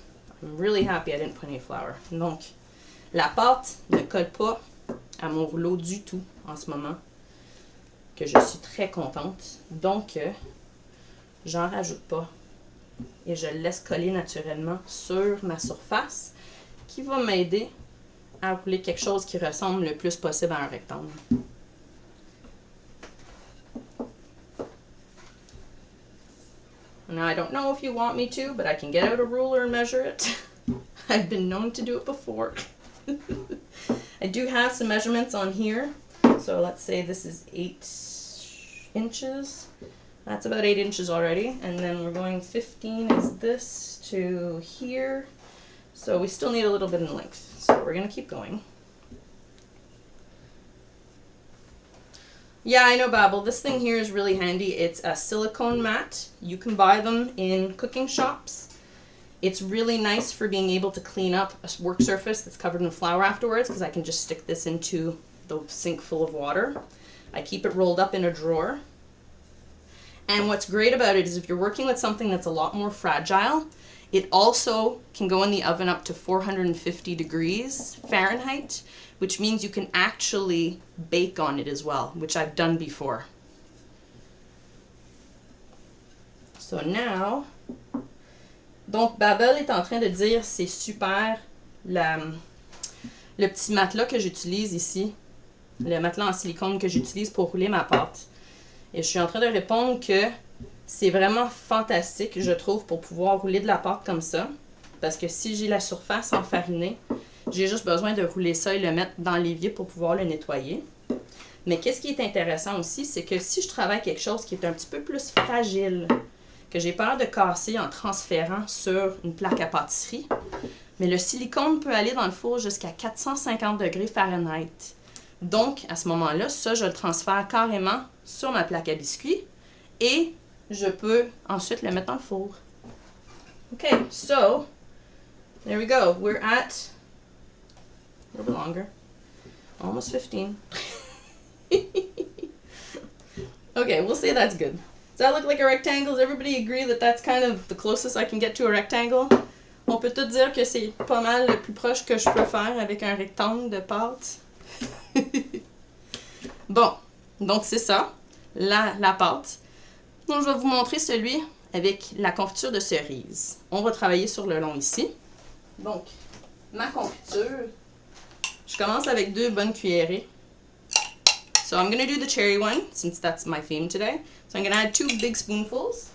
I'm really happy I didn't put any flour. Donc, la pâte ne colle pas à mon rouleau du tout en ce moment, que je suis très contente. Donc, j'en rajoute pas et je le laisse coller naturellement sur ma surface qui va m'aider à rouler quelque chose qui ressemble le plus possible à un rectangle. Now, I don't know if you want me to, but I can get out a ruler and measure it. I've been known to do it before. I do have some measurements on here. So let's say this is 8 inches. That's about 8 inches already. And then we're going 15 is this to here. So we still need a little bit in length. So we're going to keep going. Yeah, I know, Babel. This thing here is really handy. It's a silicone mat. You can buy them in cooking shops. It's really nice for being able to clean up a work surface that's covered in flour afterwards, because I can just stick this into the sink full of water. I keep it rolled up in a drawer. And what's great about it is if you're working with something that's a lot more fragile, it also can go in the oven up to 450 degrees Fahrenheit, which means you can actually bake on it as well, which I've done before. So now, donc Babel est en train de dire c'est super le petit matelas que j'utilise ici, le matelas en silicone que j'utilise pour rouler ma pâte. Et je suis en train de répondre que c'est vraiment fantastique, je trouve, pour pouvoir rouler de la pâte comme ça. Parce que si j'ai la surface enfarinée, j'ai juste besoin de rouler ça et le mettre dans l'évier pour pouvoir le nettoyer. Mais qu'est-ce qui est intéressant aussi, c'est que si je travaille quelque chose qui est un petit peu plus fragile, que j'ai peur de casser en transférant sur une plaque à pâtisserie, mais le silicone peut aller dans le four jusqu'à 450 degrés Fahrenheit. Donc, à ce moment-là, ça, je le transfère carrément sur ma plaque à biscuits et je peux ensuite le mettre dans le four. Okay, so, there we go. We're at a little bit longer. Almost 15. Okay, we'll say that's good. Does that look like a rectangle? Does everybody agree that that's kind of the closest I can get to a rectangle? On peut tout dire que c'est pas mal le plus proche que je peux faire avec un rectangle de pâte. Bon, donc c'est ça, la pâte. Donc je vais vous montrer celui avec la confiture de cerise. On va travailler sur le long ici. Donc, ma confiture, je commence avec 2 bonnes cuillerées. So I'm going to do the cherry one, since that's my theme today. So I'm going to add 2 big spoonfuls.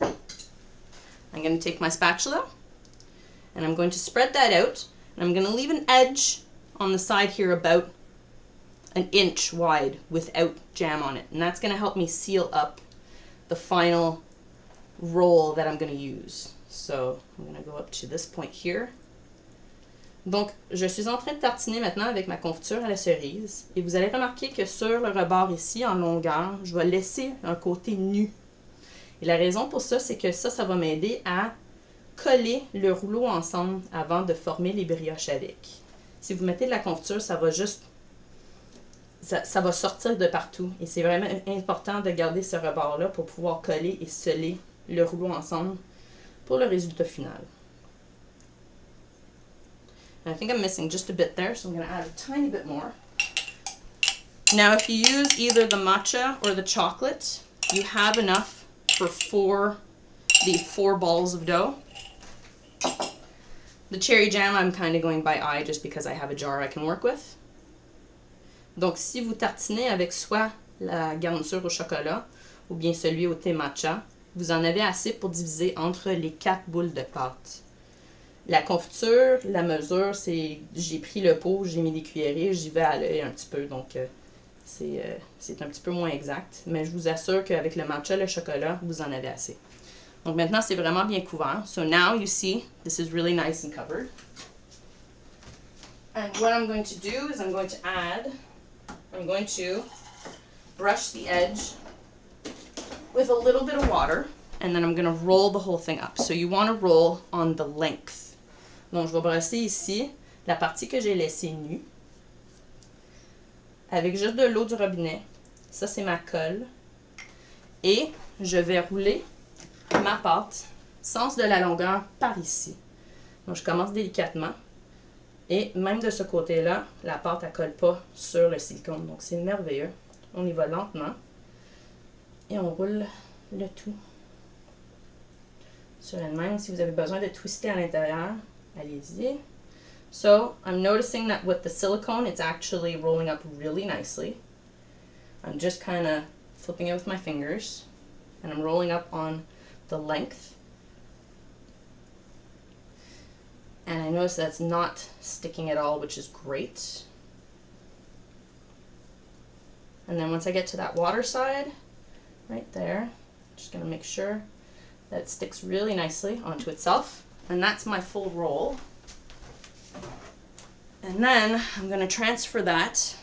I'm going to take my spatula, and I'm going to spread that out, and I'm going to leave an edge on the side here about an inch wide without jam on it. And that's going to help me seal up the final roll that I'm going to use. So I'm going to go up to this point here. Donc, je suis en train de tartiner maintenant avec ma confiture à la cerise. Et vous allez remarquer que sur le rebord ici, en longueur, je vais laisser un côté nu. Et la raison pour ça, c'est que ça va m'aider à coller le rouleau ensemble avant de former les brioches avec. Si vous mettez de la confiture, ça va juste... Ça va sortir de partout. Et c'est vraiment important de garder ce rebord-là pour pouvoir coller et sceller le rouleau ensemble pour le résultat final. And I think I'm missing just a bit there, so I'm going to add a tiny bit more. Now, if you use either the matcha or the chocolate, you have enough for the 4 balls of dough. The cherry jam, I'm kind of going by eye just because I have a jar I can work with. Donc, si vous tartinez avec soit la garniture au chocolat ou bien celui au thé matcha, vous en avez assez pour diviser entre les 4 boules de pâte. La confiture, la mesure, c'est j'ai pris le pot, j'ai mis des cuillerées, j'y vais à l'œil un petit peu, donc c'est un petit peu moins exact. Mais je vous assure qu'avec le matcha, le chocolat, vous en avez assez. Donc maintenant, c'est vraiment bien couvert. So now you see, this is really nice and covered. And what I'm going to do is I'm going to brush the edge with a little bit of water, and then I'm going to roll the whole thing up. So you want to roll on the length. Donc, je vais brosser ici la partie que j'ai laissée nue avec juste de l'eau du robinet. Ça, c'est ma colle. Et je vais rouler ma pâte, sens de la longueur, par ici. Donc, je commence délicatement. Et même de ce côté-là, la pâte ne colle pas sur le silicone. Donc, c'est merveilleux. On y va lentement. Et on roule le tout sur elle-même. Si vous avez besoin de twister à l'intérieur, Allez-y. So I'm noticing that with the silicone, it's actually rolling up really nicely. I'm just kind of flipping it with my fingers, and I'm rolling up on the length. And I notice that's not sticking at all, which is great. And then once I get to that water side, right there, I'm just going to make sure that it sticks really nicely onto itself. And that's my full roll. And then I'm going to transfer that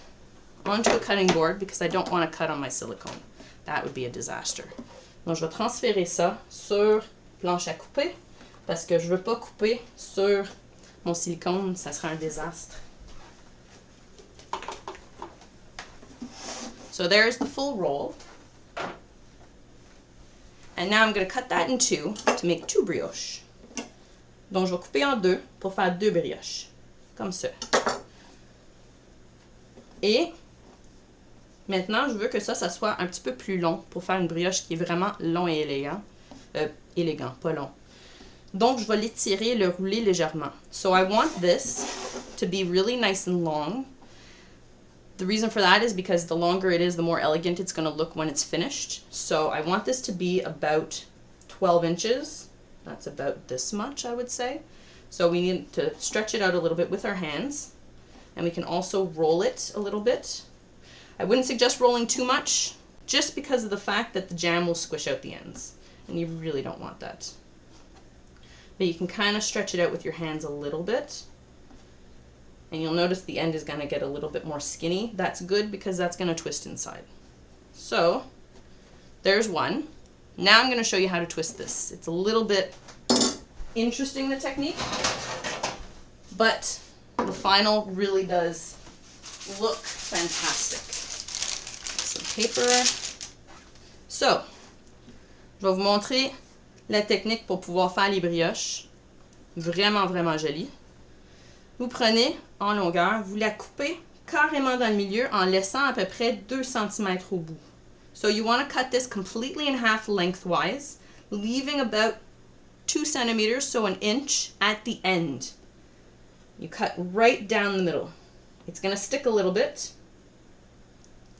onto a cutting board because I don't want to cut on my silicone. That would be a disaster. Donc je vais transférer ça sur planche à couper parce que je veux pas couper sur mon silicone, ça sera un désastre. So there's the full roll. And now I'm going to cut that in two to make 2 brioches. Donc je vais couper en deux pour faire 2 brioches. Comme ça. Et maintenant, je veux que ça soit un petit peu plus long pour faire une brioche qui est vraiment long et élégant. Élégant, pas long. Donc, je vais l'étirer, le rouler légèrement. So I want this to be really nice and long. The reason for that is because the longer it is, the more elegant it's going to look when it's finished. So I want this to be about 12 inches. That's about this much, I would say. So we need to stretch it out a little bit with our hands. And we can also roll it a little bit. I wouldn't suggest rolling too much, just because of the fact that the jam will squish out the ends. And you really don't want that. But you can kind of stretch it out with your hands a little bit. And you'll notice the end is going to get a little bit more skinny. That's good because that's going to twist inside. So, there's one. Now I'm going to show you how to twist this. It's a little bit interesting, the technique, but the final really does look fantastic. Some paper. So, je vais vous montrer la technique pour pouvoir faire les brioches. Vraiment, vraiment jolie. Vous prenez en longueur, vous la coupez carrément dans le milieu en laissant à peu près 2 cm au bout. So you want to cut this completely in half lengthwise, leaving about 2 centimeters, so 1 inch at the end. You cut right down the middle. It's going to stick a little bit,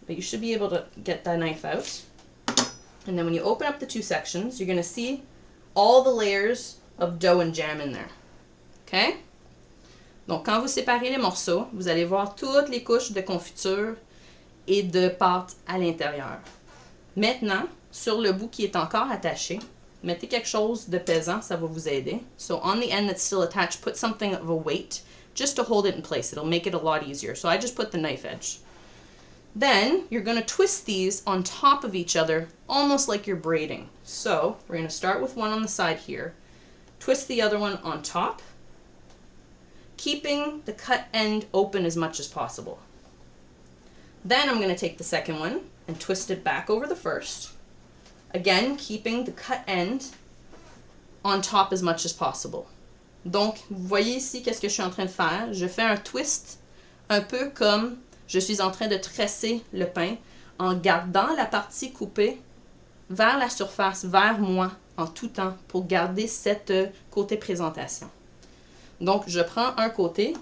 but you should be able to get that knife out. And then when you open up the 2 sections, you're going to see all the layers of dough and jam in there. Okay? Donc, quand vous séparez les morceaux, vous allez voir toutes les couches de confiture et de pâte à l'intérieur. Maintenant, sur le bout qui est encore attaché, mettez quelque chose de pesant, ça va vous aider. So, on the end that's still attached, put something of a weight just to hold it in place. It'll make it a lot easier. So, I just put the knife edge. Then, you're going to twist these on top of each other, almost like you're braiding. So, we're going to start with one on the side here, twist the other one on top, keeping the cut end open as much as possible. Then I'm going to take the second one and twist it back over the first. Again, keeping the cut end on top as much as possible. Donc, vous voyez ici qu'est-ce que je suis en train de faire. Je fais un twist un peu comme je suis en train de tresser le pain en gardant la partie coupée vers la surface, vers moi, en tout temps, pour garder cette côté présentation. Donc, je prends un côté,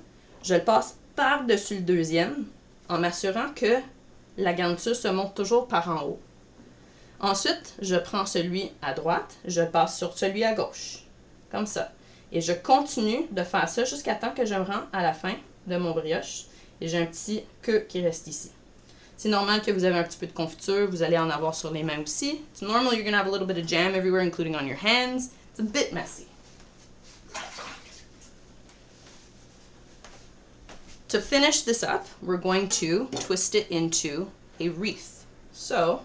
je le passe par-dessus le deuxième, en m'assurant que la garniture se monte toujours par en haut. Ensuite, je prends celui à droite, je le passe sur celui à gauche, comme ça. Et je continue de faire ça jusqu'à temps que je me rends à la fin de mon brioche. Et j'ai un petit queue qui reste ici. C'est normal que vous avez un petit peu de confiture, vous allez en avoir sur les mains aussi. It's normal you're going to have a little bit of jam everywhere, including on your hands. It's a bit messy. To finish this up, we're going to twist it into a wreath. So,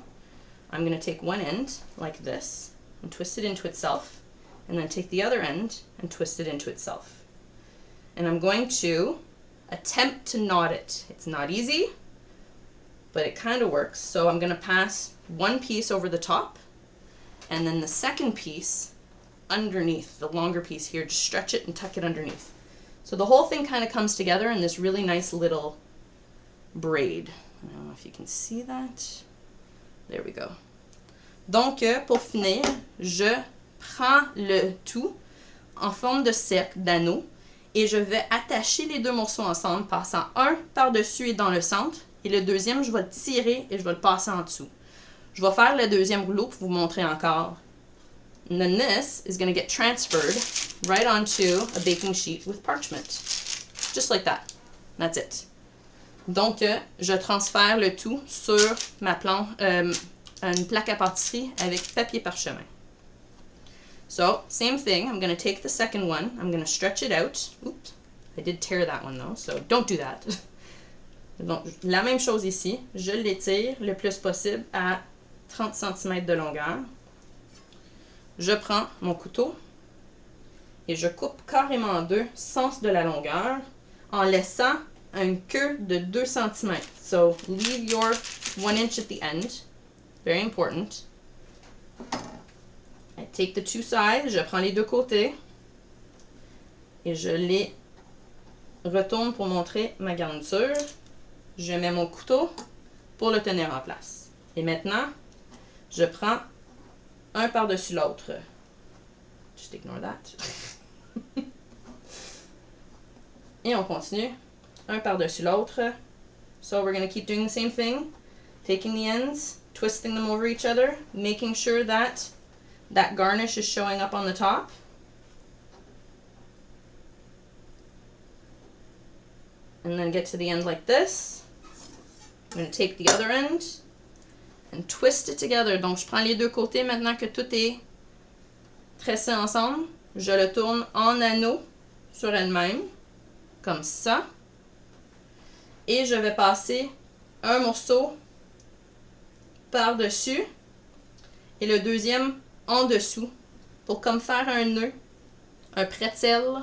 I'm going to take one end, like this, and twist it into itself, and then take the other end and twist it into itself. And I'm going to attempt to knot it. It's not easy, but it kind of works. So I'm going to pass one piece over the top, and then the second piece underneath, the longer piece here, just stretch it and tuck it underneath. So the whole thing kind of comes together in this really nice little braid. I don't know if you can see that. There we go. Donc, pour finir, je prends le tout en forme de cercle, d'anneau, Et je vais attacher les deux morceaux ensemble, passant un par-dessus et dans le centre. Et le deuxième, je vais le tirer et je vais le passer en dessous. Je vais faire le deuxième rouleau pour vous montrer encore. And then this is going to get transferred right onto a baking sheet with parchment. Just like that. That's it. Donc, je transfère le tout sur ma une plaque à pâtisserie avec papier parchemin. So, same thing. I'm going to take the second one. I'm going to stretch it out. Oops. I did tear that one though, so don't do that. Donc, la même chose ici. Je l'étire le plus possible à 30 cm de longueur. Je prends mon couteau et je coupe carrément en deux, sens de la longueur, en laissant une queue de 2 cm. So, leave your 1 inch at the end. Very important. I take the two sides, je prends les deux côtés et je les retourne pour montrer ma garniture. Je mets mon couteau pour le tenir en place. Et maintenant, je prends un par-dessus l'autre. Just ignore that. Et on continue. Un par-dessus l'autre. So we're going to keep doing the same thing. Taking the ends, twisting them over each other, making sure that that garnish is showing up on the top. And then get to the end like this. I'm going to take the other end and twist it together. Donc, je prends les deux côtés maintenant que tout est tressé ensemble. Je le tourne en anneau sur elle-même, comme ça. Et je vais passer un morceau par-dessus et le deuxième en dessous pour comme faire un nœud. Un pretzel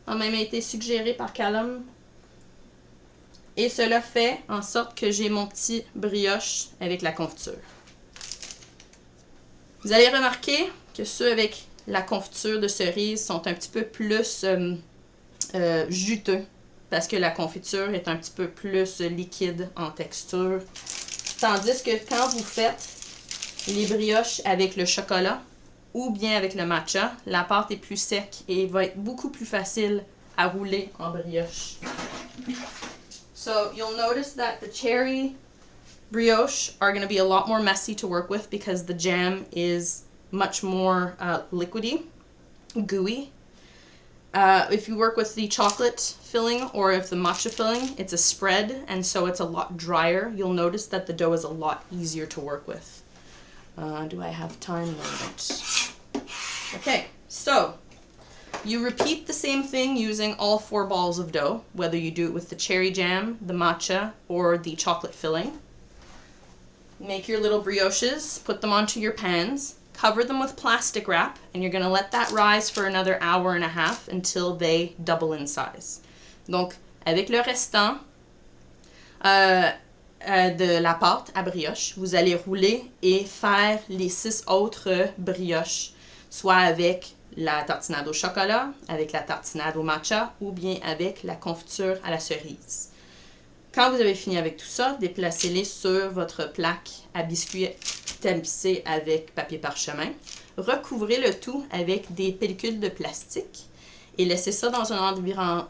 a même été suggéré par Callum. Et cela fait en sorte que j'ai mon petit brioche avec la confiture. Vous allez remarquer que ceux avec la confiture de cerise sont un petit peu plus juteux parce que la confiture est un petit peu plus liquide en texture. Tandis que quand vous faites les brioches avec le chocolat ou bien avec le matcha, la pâte est plus sec et va être beaucoup plus facile à rouler en brioche. So you'll notice that the cherry brioche are going to be a lot more messy to work with because the jam is much more liquidy, gooey. If you work with the chocolate filling or if the matcha filling, it's a spread and so it's a lot drier. You'll notice that the dough is a lot easier to work with. Do I have time? No, I don't. Okay, so you repeat the same thing using all 4 balls of dough, whether you do it with the cherry jam, the matcha, or the chocolate filling. Make your little brioches, put them onto your pans, cover them with plastic wrap, and you're going to let that rise for another hour and a half until they double in size. Donc, avec le restant de la pâte à brioche, vous allez rouler et faire les 6 autres brioches, soit avec la tartinade au chocolat, avec la tartinade au matcha ou bien avec la confiture à la cerise. Quand vous avez fini avec tout ça, déplacez-les sur votre plaque à biscuits tapissée avec papier parchemin. Recouvrez le tout avec des pellicules de plastique et laissez ça dans un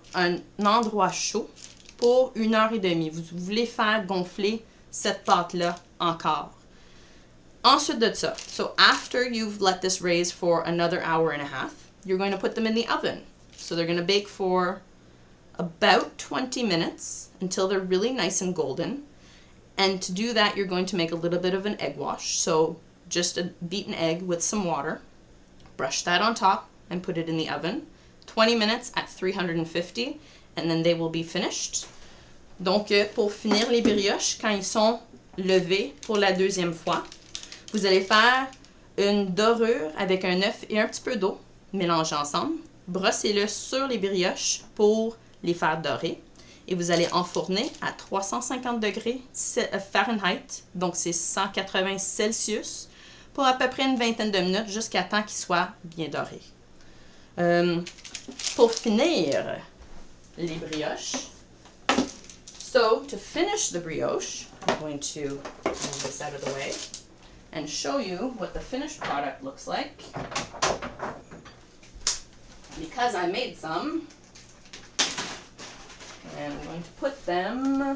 endroit chaud pour 1h30. Vous voulez faire gonfler cette pâte-là encore. Ensuite de ça, so after you've let this raise for another hour and a half, you're going to put them in the oven. So they're going to bake for about 20 minutes until they're really nice and golden. And to do that, you're going to make a little bit of an egg wash. So just a beaten egg with some water. Brush that on top and put it in the oven. 20 minutes at 350 and then they will be finished. Donc, pour finir les brioches, quand ils sont levés pour la deuxième fois, vous allez faire une dorure avec un œuf et un petit peu d'eau, mélangez ensemble. Brossez-le sur les brioches pour les faire dorer. Et vous allez enfourner à 350 degrés Fahrenheit, donc c'est 180 Celsius, pour à peu près une vingtaine de minutes jusqu'à temps qu'ils soient bien dorés. Pour finir les brioches, so to finish the brioche, I'm going to move this out of the way and show you what the finished product looks like. Because I made some, And I'm going to put them, I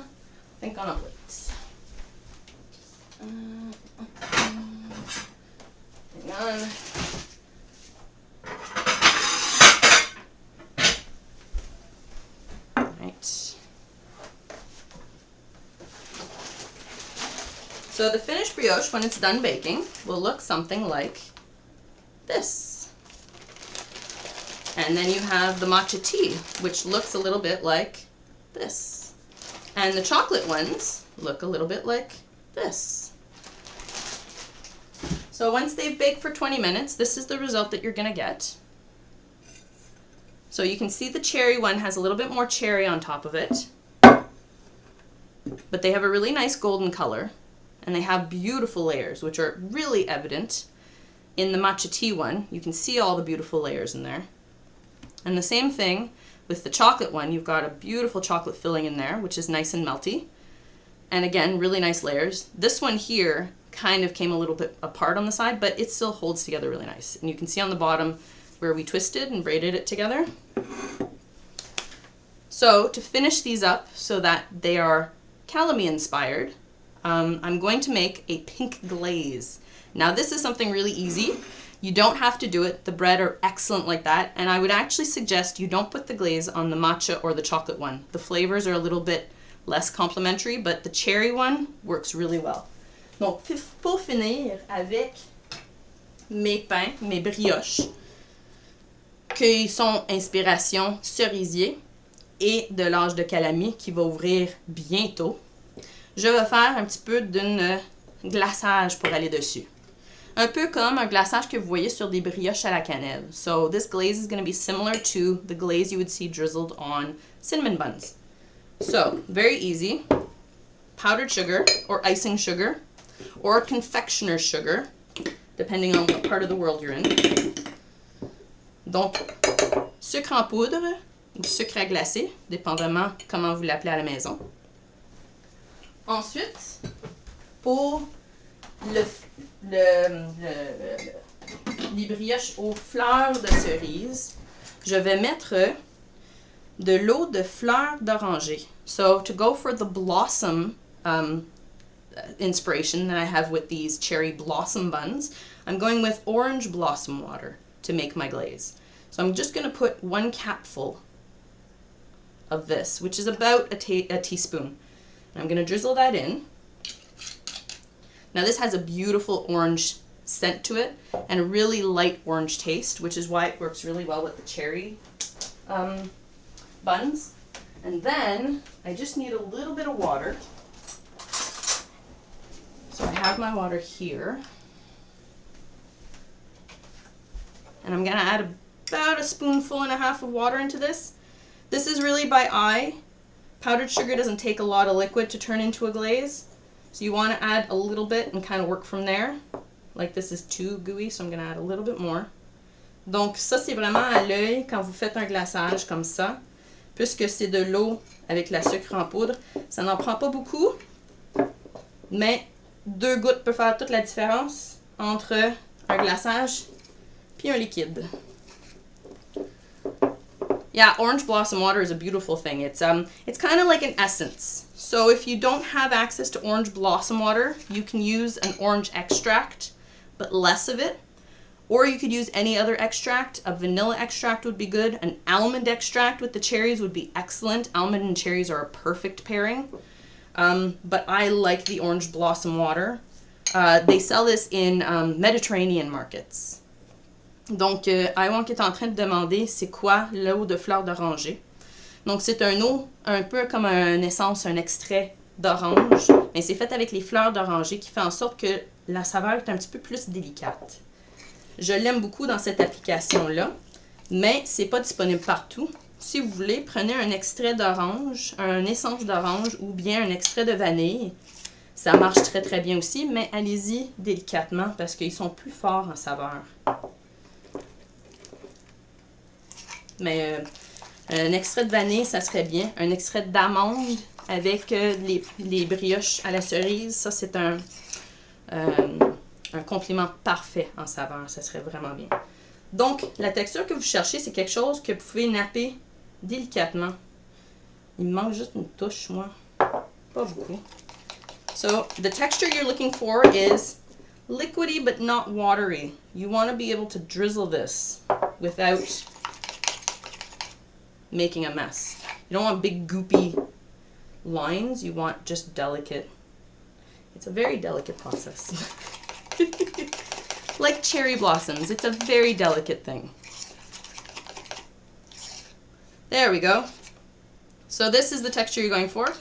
think, on a plate. Hang on. Right. So the finished brioche, when it's done baking, will look something like this. And then you have the matcha tea, which looks a little bit like this. And the chocolate ones look a little bit like this. So once they've baked for 20 minutes, this is the result that you're going to get. So you can see the cherry one has a little bit more cherry on top of it. But they have a really nice golden color. And they have beautiful layers, which are really evident in the matcha tea one. You can see all the beautiful layers in there. And the same thing with the chocolate one. You've got a beautiful chocolate filling in there, which is nice and melty. And again, really nice layers. This one here kind of came a little bit apart on the side, but it still holds together really nice. And you can see on the bottom where we twisted and braided it together. So to finish these up so that they are calami inspired, I'm going to make a pink glaze. Now this is something really easy. You don't have to do it. The bread are excellent like that. And I would actually suggest you don't put the glaze on the matcha or the chocolate one. The flavors are a little bit less complementary, but the cherry one works really well. Donc pour finir avec mes pains, mes brioches, qui sont inspiration cerisier et de l'âge de calami qui va ouvrir bientôt. Je vais faire un petit peu d'un glaçage pour aller dessus. Un peu comme un glaçage que vous voyez sur des brioches à la cannelle. So this glaze is going to be similar to the glaze you would see drizzled on cinnamon buns. So, very easy. Powdered sugar or icing sugar or confectioner's sugar, depending on what part of the world you're in. Donc, sucre en poudre ou sucre à glacer, dépendamment comment vous l'appelez à la maison. Ensuite, pour les brioches aux fleurs de cerise, je vais mettre de l'eau de fleurs d'oranger. So to go for the blossom inspiration that I have with these cherry blossom buns, I'm going with orange blossom water to make my glaze. So I'm just going to put 1 capful of this, which is about a teaspoon. I'm going to drizzle that in. Now this has a beautiful orange scent to it and a really light orange taste, which is why it works really well with the cherry buns. And then I just need a little bit of water. So I have my water here. And I'm going to add about 1.5 spoonfuls of water into this. This is really by eye. Powdered sugar doesn't take a lot of liquid to turn into a glaze. So you want to add a little bit and kind of work from there. Like this is too gooey, so I'm going to add a little bit more. Donc ça c'est vraiment à l'œil quand vous faites un glaçage comme ça. Puisque c'est de l'eau avec la sucre en poudre, ça n'en prend pas beaucoup. Mais 2 gouttes peuvent faire toute la différence entre un glaçage puis un liquide. Yeah, orange blossom water is a beautiful thing. It's kind of like an essence. So if you don't have access to orange blossom water, you can use an orange extract, but less of it. Or you could use any other extract. A vanilla extract would be good. An almond extract with the cherries would be excellent. Almond and cherries are a perfect pairing. But I like the orange blossom water. They sell this in Mediterranean markets. Donc, Iwan qui est en train de demander c'est quoi l'eau de fleur d'oranger. Donc, c'est un eau un peu comme une essence, un extrait d'orange, mais c'est fait avec les fleurs d'oranger qui fait en sorte que la saveur est un petit peu plus délicate. Je l'aime beaucoup dans cette application-là, mais c'est pas disponible partout. Si vous voulez, prenez un extrait d'orange, une essence d'orange ou bien un extrait de vanille. Ça marche très très bien aussi, mais allez-y délicatement parce qu'ils sont plus forts en saveur. Mais un extrait de vanille, ça serait bien. Un extrait d'amande avec les brioches à la cerise, ça c'est un complément parfait en saveur. Ça serait vraiment bien. Donc, la texture que vous cherchez, c'est quelque chose que vous pouvez napper délicatement Il me manque juste une touche, moi. Pas beaucoup. So, the texture you're looking for is liquidy but not watery. You want to be able to drizzle this without making a mess. You don't want big goopy lines. You want just delicate. It's a very delicate process. Like cherry blossoms, it's a very delicate thing. There we go. So this is the texture you're going for.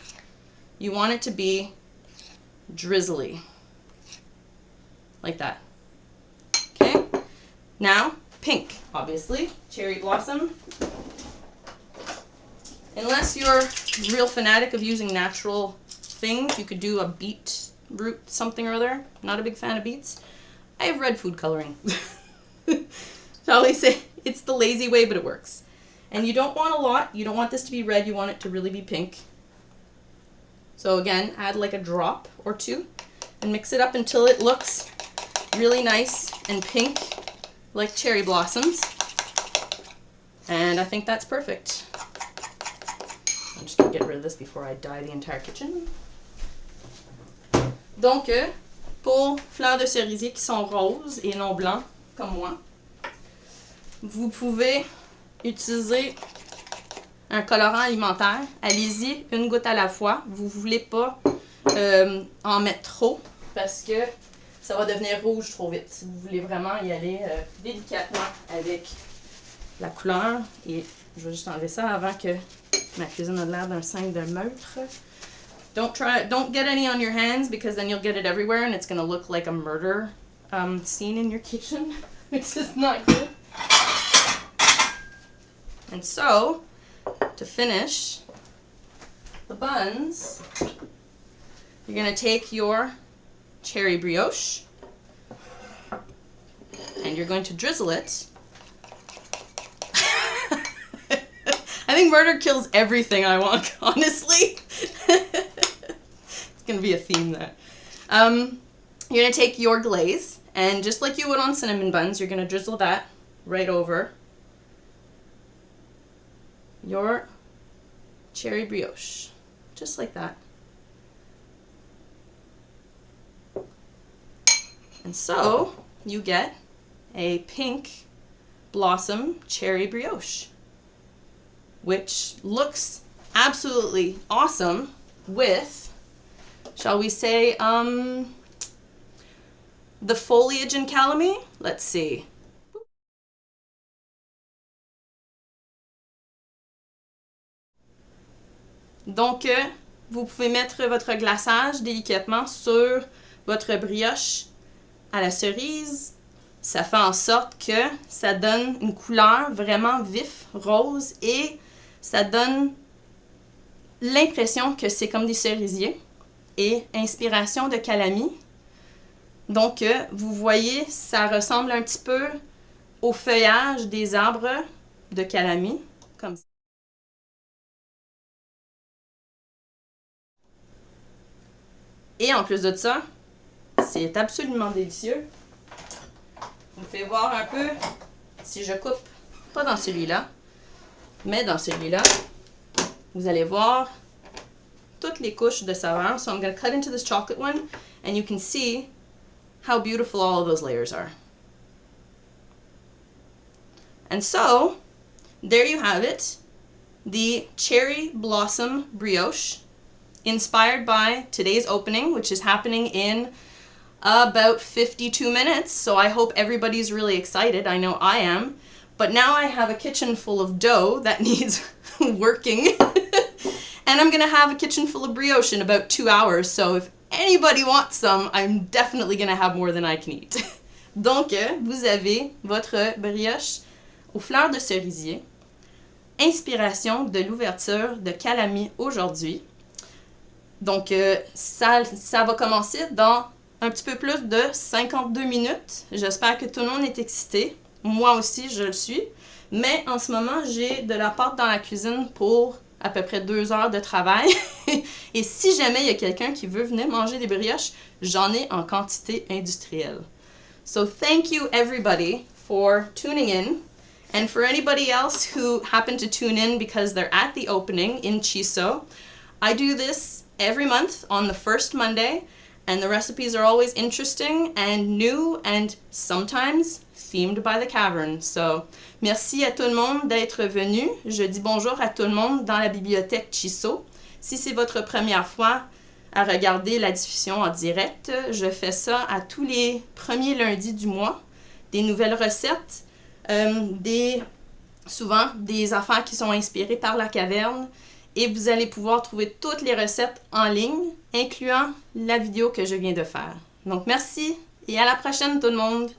You want it to be drizzly. Like that. Okay? Now, pink, obviously. Cherry blossom. Unless you're a real fanatic of using natural things, you could do a beetroot something or other. Not a big fan of beets. I have red food coloring. Shall we say? It's the lazy way, but it works. And you don't want a lot. You don't want this to be red. You want it to really be pink. So again, add like a drop or two and mix it up until it looks really nice and pink like cherry blossoms. And I think that's perfect. I'm just going to get rid of this before I dye the entire kitchen. Donc, pour fleurs de cerisier qui sont roses et non blancs, comme moi, vous pouvez utiliser un colorant alimentaire. Allez-y une goutte à la fois. Vous ne voulez pas en mettre trop parce que ça va devenir rouge trop vite. Vous voulez vraiment y aller délicatement avec la couleur. Et je vais juste enlever ça avant que ma cuisine ait l'air d'un scène d'un meurtre. Don't get any on your hands because then you'll get it everywhere and it's going to look like a murder scene in your kitchen, which is not good. And so, to finish the buns, you're going to take your cherry brioche and you're going to drizzle it. I think murder kills everything I want, honestly. It's going to be a theme there. You're going to take your glaze and just like you would on cinnamon buns, you're going to drizzle that right over your cherry brioche, just like that. And so you get a pink blossom cherry brioche, which looks absolutely awesome with, shall we say, the foliage in calamis. Let's see. Donc, vous pouvez mettre votre glaçage délicatement sur votre brioche à la cerise. Ça fait en sorte que ça donne une couleur vraiment vif, rose, et ça donne l'impression que c'est comme des cerisiers et inspiration de calamis. Donc, vous voyez, ça ressemble un petit peu au feuillage des arbres de calamis, comme ça. Et en plus de ça, c'est absolument délicieux. Je vous fais voir un peu si je coupe, pas dans celui-là, mais dans celui-là, vous allez voir toutes les couches de saveur. So I'm going to cut into this chocolate one and you can see how beautiful all of those layers are. And so, there you have it, the cherry blossom brioche, inspired by today's opening, which is happening in about 52 minutes. So I hope everybody's really excited. I know I am. But now I have a kitchen full of dough that needs working. And I'm gonna have a kitchen full of brioche in about 2 hours. So if anybody wants some, I'm definitely gonna have more than I can eat. Donc, vous avez votre brioche aux fleurs de cerisier. Inspiration de l'ouverture de calamis aujourd'hui. Donc, ça va commencer dans un petit peu plus de 52 minutes. J'espère que tout le monde est excité. Moi aussi, je le suis. Mais en ce moment, j'ai de la pâte dans la cuisine pour à peu près 2 heures de travail. Et si jamais il y a quelqu'un qui veut venir manger des brioches, j'en ai en quantité industrielle. So, thank you everybody for tuning in. And for anybody else who happened to tune in because they're at the opening in Chiso, I do this every month on the first Monday, and the recipes are always interesting and new and sometimes themed by the cavern. So, merci à tout le monde d'être venu. Je dis bonjour à tout le monde dans la bibliothèque Chiso. Si c'est votre première fois à regarder la diffusion en direct, je fais ça à tous les premiers lundis du mois. Des nouvelles recettes, souvent des affaires qui sont inspirées par la caverne, et vous allez pouvoir trouver toutes les recettes en ligne, incluant la vidéo que je viens de faire. Donc merci et à la prochaine tout le monde!